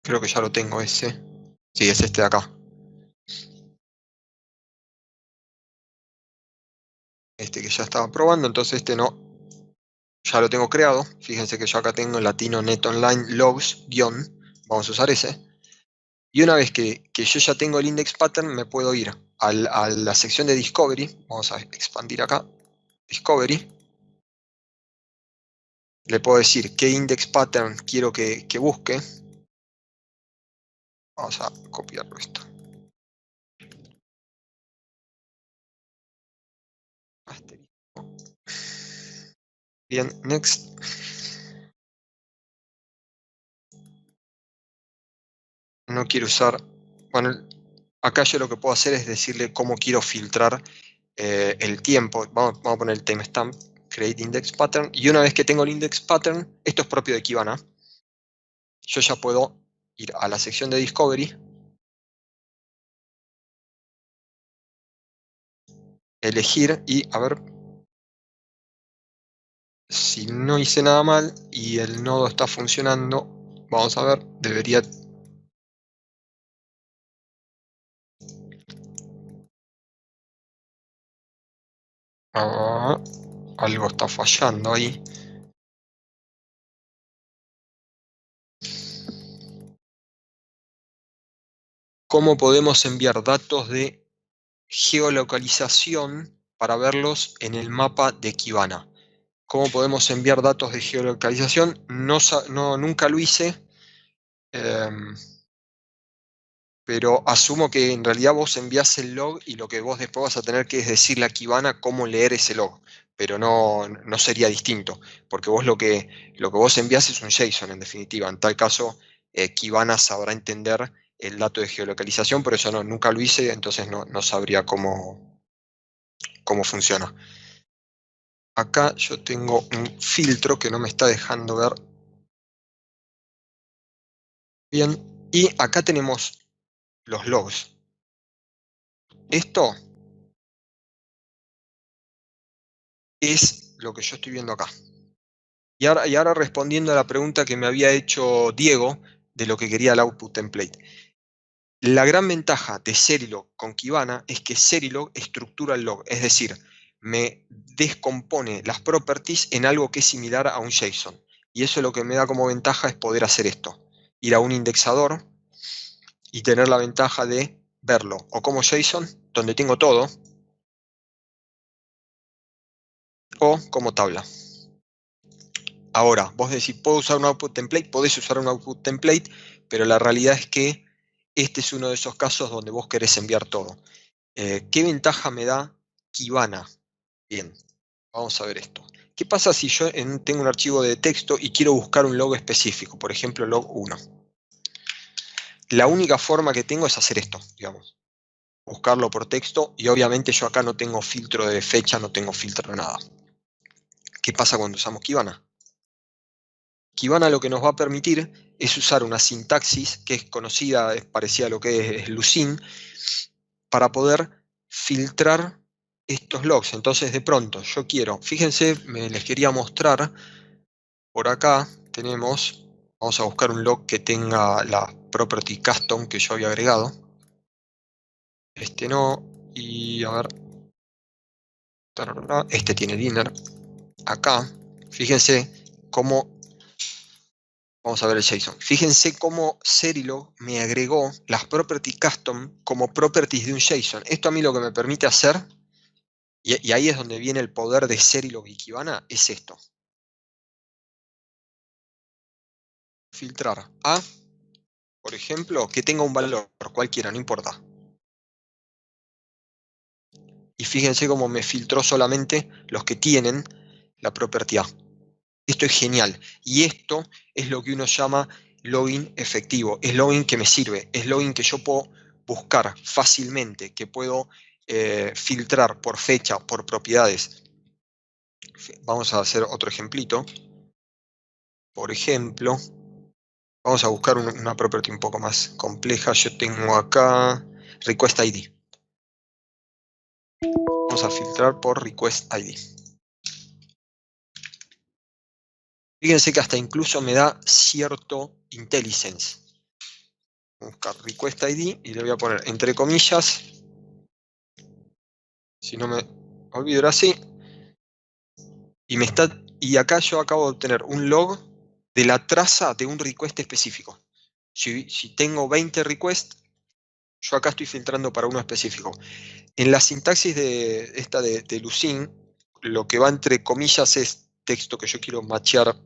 Creo que ya lo tengo ese. Sí, es este de acá. Este que ya estaba probando, entonces este no. Ya lo tengo creado. Fíjense que yo acá tengo latino net online logs guión. Vamos a usar ese. Y una vez que yo ya tengo el index pattern, me puedo ir a la sección de discovery. Vamos a expandir acá. Discovery. Le puedo decir qué index pattern quiero que busque. Vamos a copiarlo esto. Bien, next. No quiero usar. Bueno, acá yo lo que puedo hacer es decirle cómo quiero filtrar el tiempo. Vamos a poner el timestamp, create index pattern. Y una vez que tengo el index pattern, esto es propio de Kibana. Yo ya puedo ir a la sección de discovery. Elegir y a ver si no hice nada mal y el nodo está funcionando. Vamos a ver, debería. Algo está fallando ahí. ¿Cómo podemos enviar datos de geolocalización para verlos en el mapa de Kibana? ¿Cómo podemos enviar datos de geolocalización? Nunca lo hice, pero asumo que en realidad vos envías el log y lo que vos después vas a tener que es decirle a Kibana cómo leer ese log, pero no sería distinto, porque vos lo que vos envías es un JSON en definitiva. En tal caso, Kibana sabrá entender el dato de geolocalización, por eso nunca lo hice, entonces no sabría cómo funciona. Acá yo tengo un filtro que no me está dejando ver bien. Y acá tenemos los logs. Esto es lo que yo estoy viendo acá. Y ahora respondiendo a la pregunta que me había hecho Diego de lo que quería el output template. La gran ventaja de Serilog con Kibana es que Serilog estructura el log, es decir, me descompone las properties en algo que es similar a un JSON. Y eso lo que me da como ventaja es poder hacer esto. Ir a un indexador y tener la ventaja de verlo o como JSON, donde tengo todo, o como tabla. Ahora, vos decís, ¿puedo usar un output template? Podés usar un output template, pero la realidad es que este es uno de esos casos donde vos querés enviar todo. ¿Qué ventaja me da Kibana? Bien, vamos a ver esto. ¿Qué pasa si yo tengo un archivo de texto y quiero buscar un log específico? Por ejemplo, log 1. La única forma que tengo es hacer esto, digamos. Buscarlo por texto y obviamente yo acá no tengo filtro de fecha, no tengo filtro de nada. ¿Qué pasa cuando usamos Kibana? Kibana lo que nos va a permitir es usar una sintaxis que es conocida, es parecida a lo que es Lucene, para poder filtrar estos logs. Entonces de pronto yo quiero, fíjense, les quería mostrar, por acá tenemos, vamos a buscar un log que tenga la property custom que yo había agregado. Este no, y a ver, este tiene dinner. Acá, fíjense cómo. Vamos a ver el JSON. Fíjense cómo Serilog me agregó las properties custom como properties de un JSON. Esto a mí lo que me permite hacer, y ahí es donde viene el poder de Serilog y Kibana, es esto. Filtrar a, por ejemplo, que tenga un valor, cualquiera, no importa. Y fíjense cómo me filtró solamente los que tienen la property A. Esto es genial. Y esto es lo que uno llama login efectivo. Es login que me sirve. Es login que yo puedo buscar fácilmente, que puedo filtrar por fecha, por propiedades. Vamos a hacer otro ejemplito. Por ejemplo, vamos a buscar una property un poco más compleja. Yo tengo acá request ID. Vamos a filtrar por request ID. Fíjense que hasta incluso me da cierto intelligence. Voy a buscar request ID y le voy a poner entre comillas, si no me olvido era así, y acá yo acabo de obtener un log de la traza de un request específico. Si tengo 20 requests, yo acá estoy filtrando para uno específico. En la sintaxis de Lucene, lo que va entre comillas es texto que yo quiero machear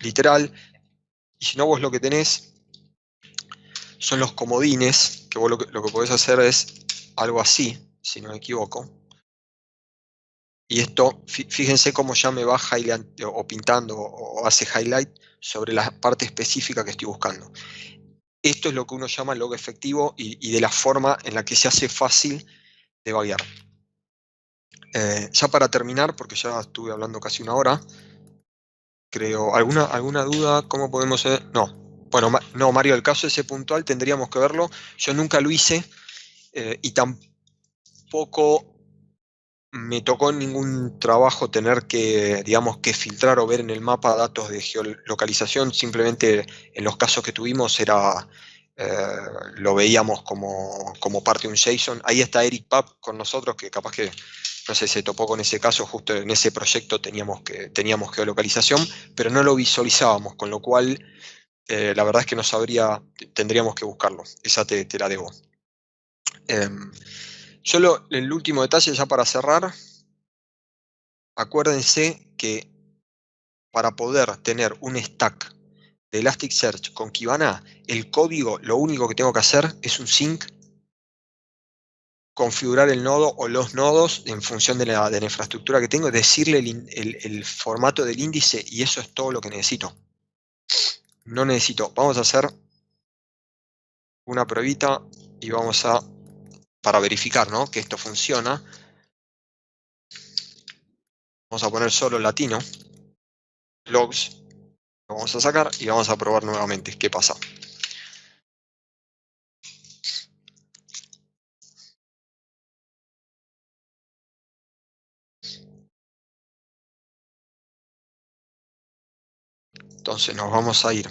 literal, y si no, vos lo que tenés son los comodines, que vos lo que podés hacer es algo así, si no me equivoco. Y esto, fíjense cómo ya me va o pintando o hace highlight sobre la parte específica que estoy buscando. Esto es lo que uno llama log efectivo y de la forma en la que se hace fácil debuguear. Ya para terminar, porque ya estuve hablando casi una hora, creo, ¿alguna duda? ¿Cómo podemos...? No. Bueno, no, Mario, el caso ese puntual tendríamos que verlo. Yo nunca lo hice y tampoco me tocó en ningún trabajo tener que, digamos, que filtrar o ver en el mapa datos de geolocalización. Simplemente en los casos que tuvimos lo veíamos como parte de un JSON. Ahí está Eric Papp con nosotros, que capaz que, no sé, se topó con ese caso. Justo en ese proyecto teníamos geolocalización, pero no lo visualizábamos, con lo cual la verdad es que no sabría, tendríamos que buscarlo. Esa te la debo. El último detalle ya para cerrar. Acuérdense que para poder tener un stack de Elasticsearch con Kibana, el código, lo único que tengo que hacer es un sync, configurar el nodo o los nodos en función de la infraestructura que tengo, decirle el formato del índice y eso es todo lo que necesito. No necesito. Vamos a hacer una pruebita y vamos para verificar, ¿no?, que esto funciona. Vamos a poner solo latino, logs, lo vamos a sacar y vamos a probar nuevamente qué pasa. Entonces nos vamos a ir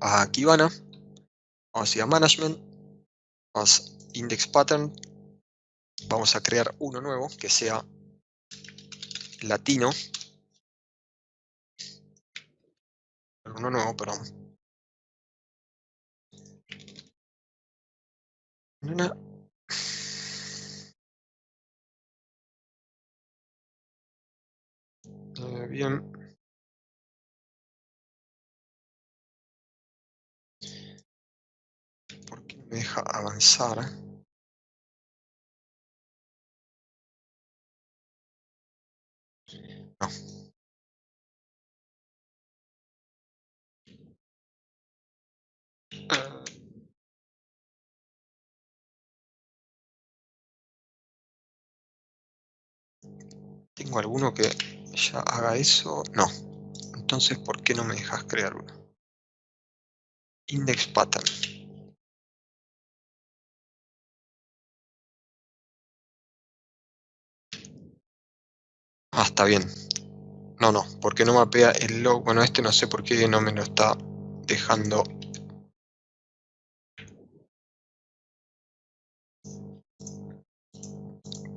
a Kibana, vamos a ir a Management, vamos a Index Pattern, vamos a crear uno nuevo que sea latino, uno nuevo, perdón. Bien. ¿Por qué me deja avanzar? No. ¿Tengo alguno que ya haga eso? No. Entonces, ¿por qué no me dejas crear uno? Index Pattern. Ah, está bien. No, ¿por qué no mapea el log? Bueno, este no sé por qué no me lo está dejando.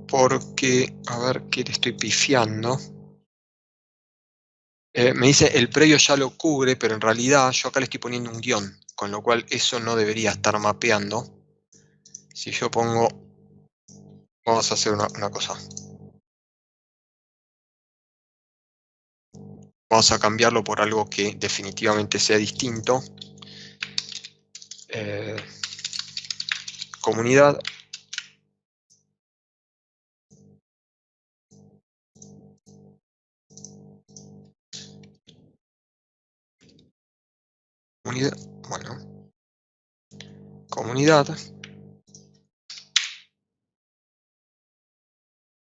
Porque, a ver, ¿qué le estoy pifiando? Me dice el previo ya lo cubre, pero en realidad yo acá le estoy poniendo un guión, con lo cual eso no debería estar mapeando. Si yo pongo... Vamos a hacer una cosa. Vamos a cambiarlo por algo que definitivamente sea distinto. Comunidad. Comunidad, bueno, comunidad.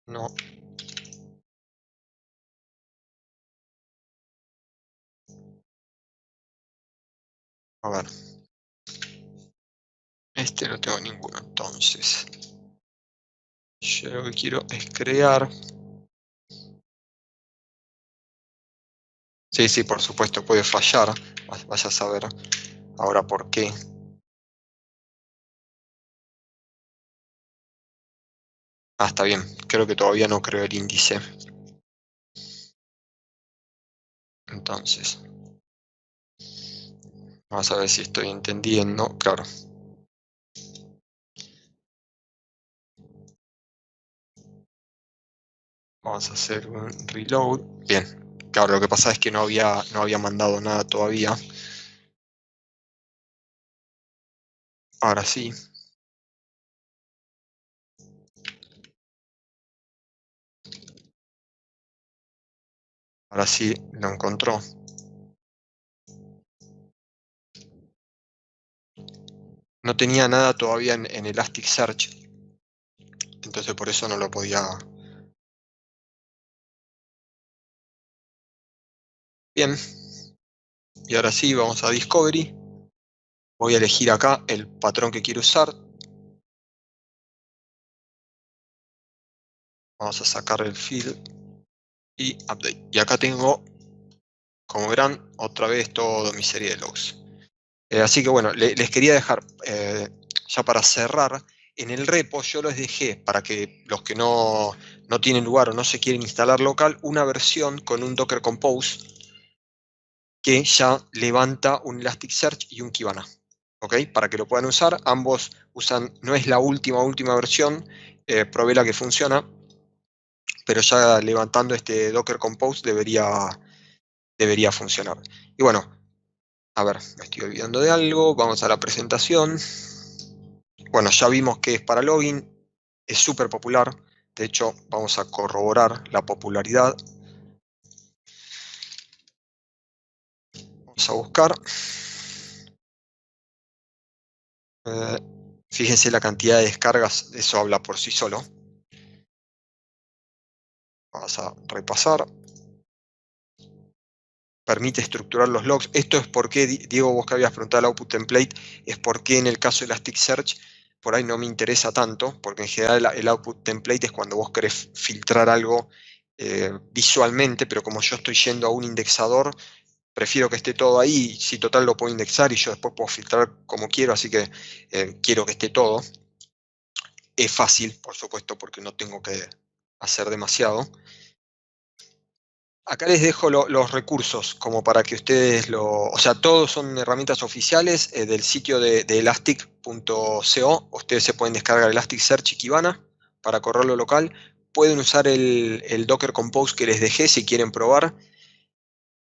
No. A ver. Este no tengo ninguno, entonces. Yo lo que quiero es crear. Sí, sí, por supuesto, puede fallar. Vaya a saber ahora por qué. Ah, está bien. Creo que todavía no creo el índice. Entonces, vamos a ver si estoy entendiendo. Claro. Vamos a hacer un reload. Bien. Claro, lo que pasa es que no había mandado nada todavía. Ahora sí. Ahora sí lo encontró. No tenía nada todavía en Elasticsearch. Entonces por eso no lo podía. Bien. Y ahora sí, vamos a Discovery. Voy a elegir acá el patrón que quiero usar. Vamos a sacar el feed y update. Y acá tengo, como verán, otra vez toda mi serie de logs. Así que bueno, les quería dejar, ya para cerrar, en el repo yo les dejé, para que los que no tienen lugar o no se quieren instalar local, una versión con un Docker Compose que ya levanta un Elasticsearch y un Kibana. ¿Ok? Para que lo puedan usar, ambos usan, no es la última versión, probé la que funciona, pero ya levantando este Docker Compose debería funcionar. Y bueno, a ver, me estoy olvidando de algo, vamos a la presentación. Bueno, ya vimos que es para login, es súper popular, de hecho vamos a corroborar la popularidad. Vamos a buscar. Fíjense la cantidad de descargas, eso habla por sí solo. Vamos a repasar. Permite estructurar los logs. Esto es porque, Diego, vos que habías preguntado el output template, es porque en el caso de Elasticsearch por ahí no me interesa tanto, porque en general el output template es cuando vos querés filtrar algo visualmente, pero como yo estoy yendo a un indexador, prefiero que esté todo ahí, si total lo puedo indexar y yo después puedo filtrar como quiero, así que quiero que esté todo. Es fácil, por supuesto, porque no tengo que hacer demasiado. Acá les dejo los recursos como para que ustedes o sea, todos son herramientas oficiales del sitio de elastic.co. Ustedes se pueden descargar Elasticsearch y Kibana para correrlo local. Pueden usar el Docker Compose que les dejé si quieren probar.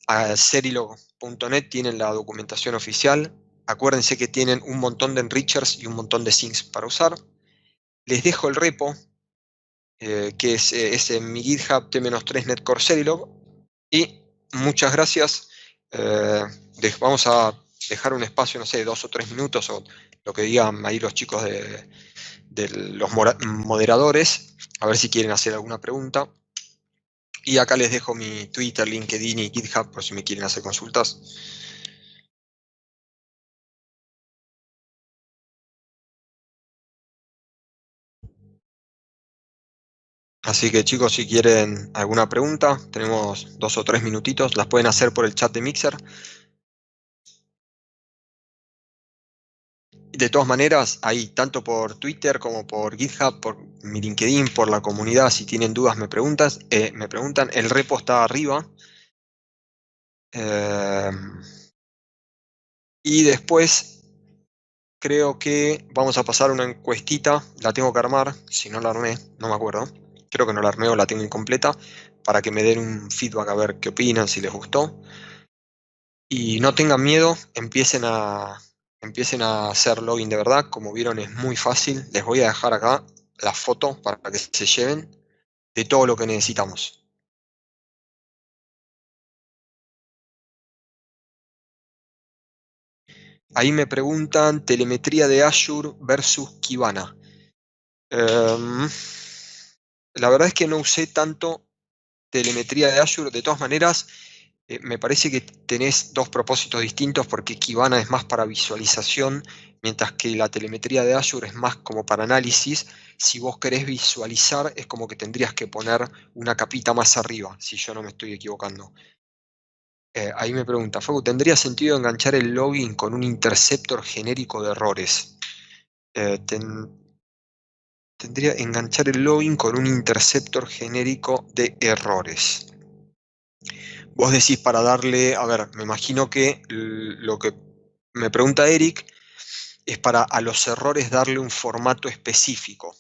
A Serilog.net tienen la documentación oficial. Acuérdense que tienen un montón de enrichers y un montón de syncs para usar. Les dejo el repo, que es en mi GitHub T-3 Netcore Serilog. Y muchas gracias. Vamos a dejar un espacio, no sé, 2 o 3 minutos, o lo que digan ahí los chicos de los moderadores, a ver si quieren hacer alguna pregunta. Y acá les dejo mi Twitter, LinkedIn y GitHub por si me quieren hacer consultas. Así que chicos, si quieren alguna pregunta, tenemos 2 o 3 minutitos, las pueden hacer por el chat de Mixer. De todas maneras, ahí, tanto por Twitter como por GitHub, por mi LinkedIn, por la comunidad, si tienen dudas me preguntan. El repo está arriba. Y después creo que vamos a pasar una encuestita, la tengo que armar, si no la armé, no me acuerdo. Creo que no la armé o la tengo incompleta, para que me den un feedback a ver qué opinan, si les gustó. Y no tengan miedo, empiecen a hacer login de verdad. Como vieron, es muy fácil. Les voy a dejar acá la foto para que se lleven de todo lo que necesitamos. Ahí me preguntan telemetría de Azure versus Kibana. La verdad es que no usé tanto telemetría de Azure. De todas maneras, me parece que tenés dos propósitos distintos porque Kibana es más para visualización, mientras que la telemetría de Azure es más como para análisis. Si vos querés visualizar, es como que tendrías que poner una capita más arriba, si yo no me estoy equivocando. Ahí me pregunta, Facu, ¿tendría sentido enganchar el login con un interceptor genérico de errores? Tendría enganchar el login con un interceptor genérico de errores. Vos decís para darle, a ver, me imagino que lo que me pregunta Eric es para a los errores darle un formato específico.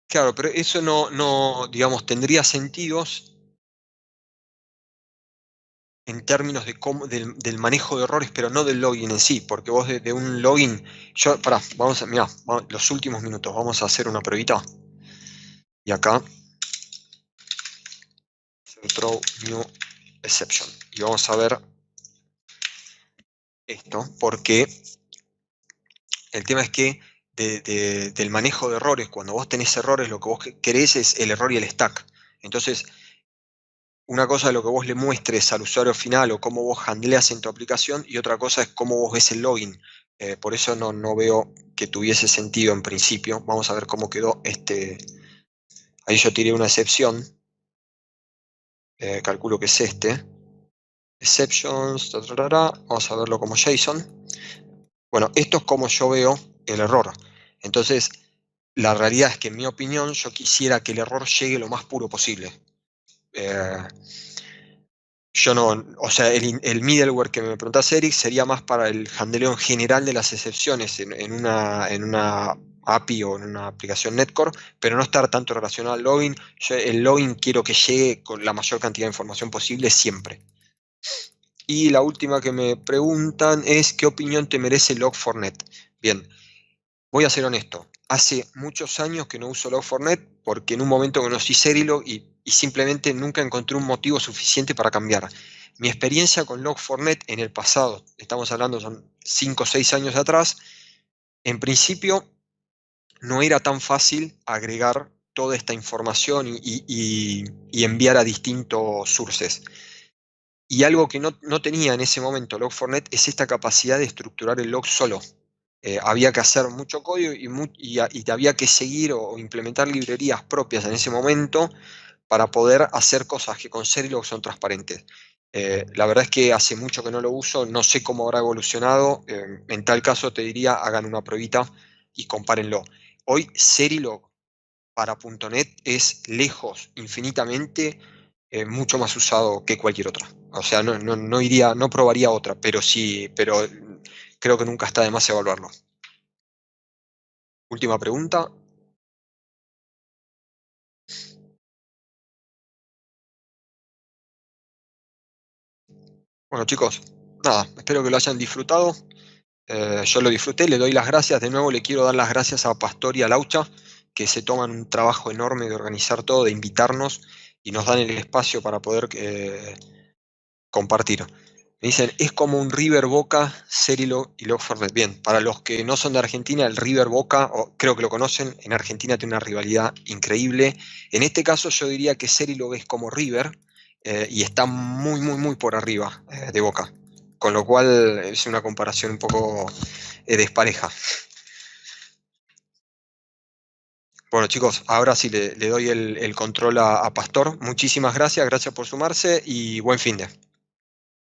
Claro, pero eso no, digamos, tendría sentidos en términos de del manejo de errores, pero no del login en sí, porque vos de un login, vamos a, mirá, los últimos minutos, vamos a hacer una pruebita. Y acá, throw new exception. Y vamos a ver esto, porque el tema es que del manejo de errores, cuando vos tenés errores, lo que vos querés es el error y el stack. Entonces, una cosa es lo que vos le muestres al usuario final o cómo vos handleas en tu aplicación y otra cosa es cómo vos ves el login. Por eso no veo que tuviese sentido en principio. Vamos a ver cómo quedó este. Ahí yo tiré una excepción. Calculo que es este. Exceptions. Vamos a verlo como JSON. Bueno, esto es como yo veo el error. Entonces, la realidad es que en mi opinión yo quisiera que el error llegue lo más puro posible. Yo no, o sea, el middleware que me preguntás, Eric, sería más para el handleo en general de las excepciones en una API o en una aplicación Netcore, pero no estar tanto relacionado al login. Yo el login quiero que llegue con la mayor cantidad de información posible siempre. Y la última que me preguntan es, ¿qué opinión te merece Log4net? Bien, voy a ser honesto. Hace muchos años que no uso Log4net porque en un momento conocí Serilog y simplemente nunca encontré un motivo suficiente para cambiar. Mi experiencia con Log4net en el pasado, estamos hablando son 5 o 6 años atrás, en principio no era tan fácil agregar toda esta información y enviar a distintos sources. Y algo que no tenía en ese momento Log4net es esta capacidad de estructurar el log solo. Había que hacer mucho código y había que seguir o implementar librerías propias en ese momento para poder hacer cosas que con Serilog son transparentes. La verdad es que hace mucho que no lo uso, no sé cómo habrá evolucionado. En tal caso te diría, hagan una pruebita y compárenlo. Hoy Serilog para .NET es lejos, infinitamente, mucho más usado que cualquier otra. O sea, no probaría otra, pero sí, pero creo que nunca está de más evaluarlo. Última pregunta. Bueno, chicos, nada, espero que lo hayan disfrutado. Yo lo disfruté, le doy las gracias. De nuevo le quiero dar las gracias a Pastor y a Laucha, que se toman un trabajo enorme de organizar todo, de invitarnos y nos dan el espacio para poder compartir. Me dicen, es como un River Boca, Serilog y Log4net. Bien, para los que no son de Argentina, el River Boca, creo que lo conocen, en Argentina tiene una rivalidad increíble. En este caso yo diría que Serilog es como River y está muy por arriba de Boca. Con lo cual es una comparación un poco despareja. Bueno chicos, ahora sí le doy el control a Pastor. Muchísimas gracias por sumarse y buen fin de.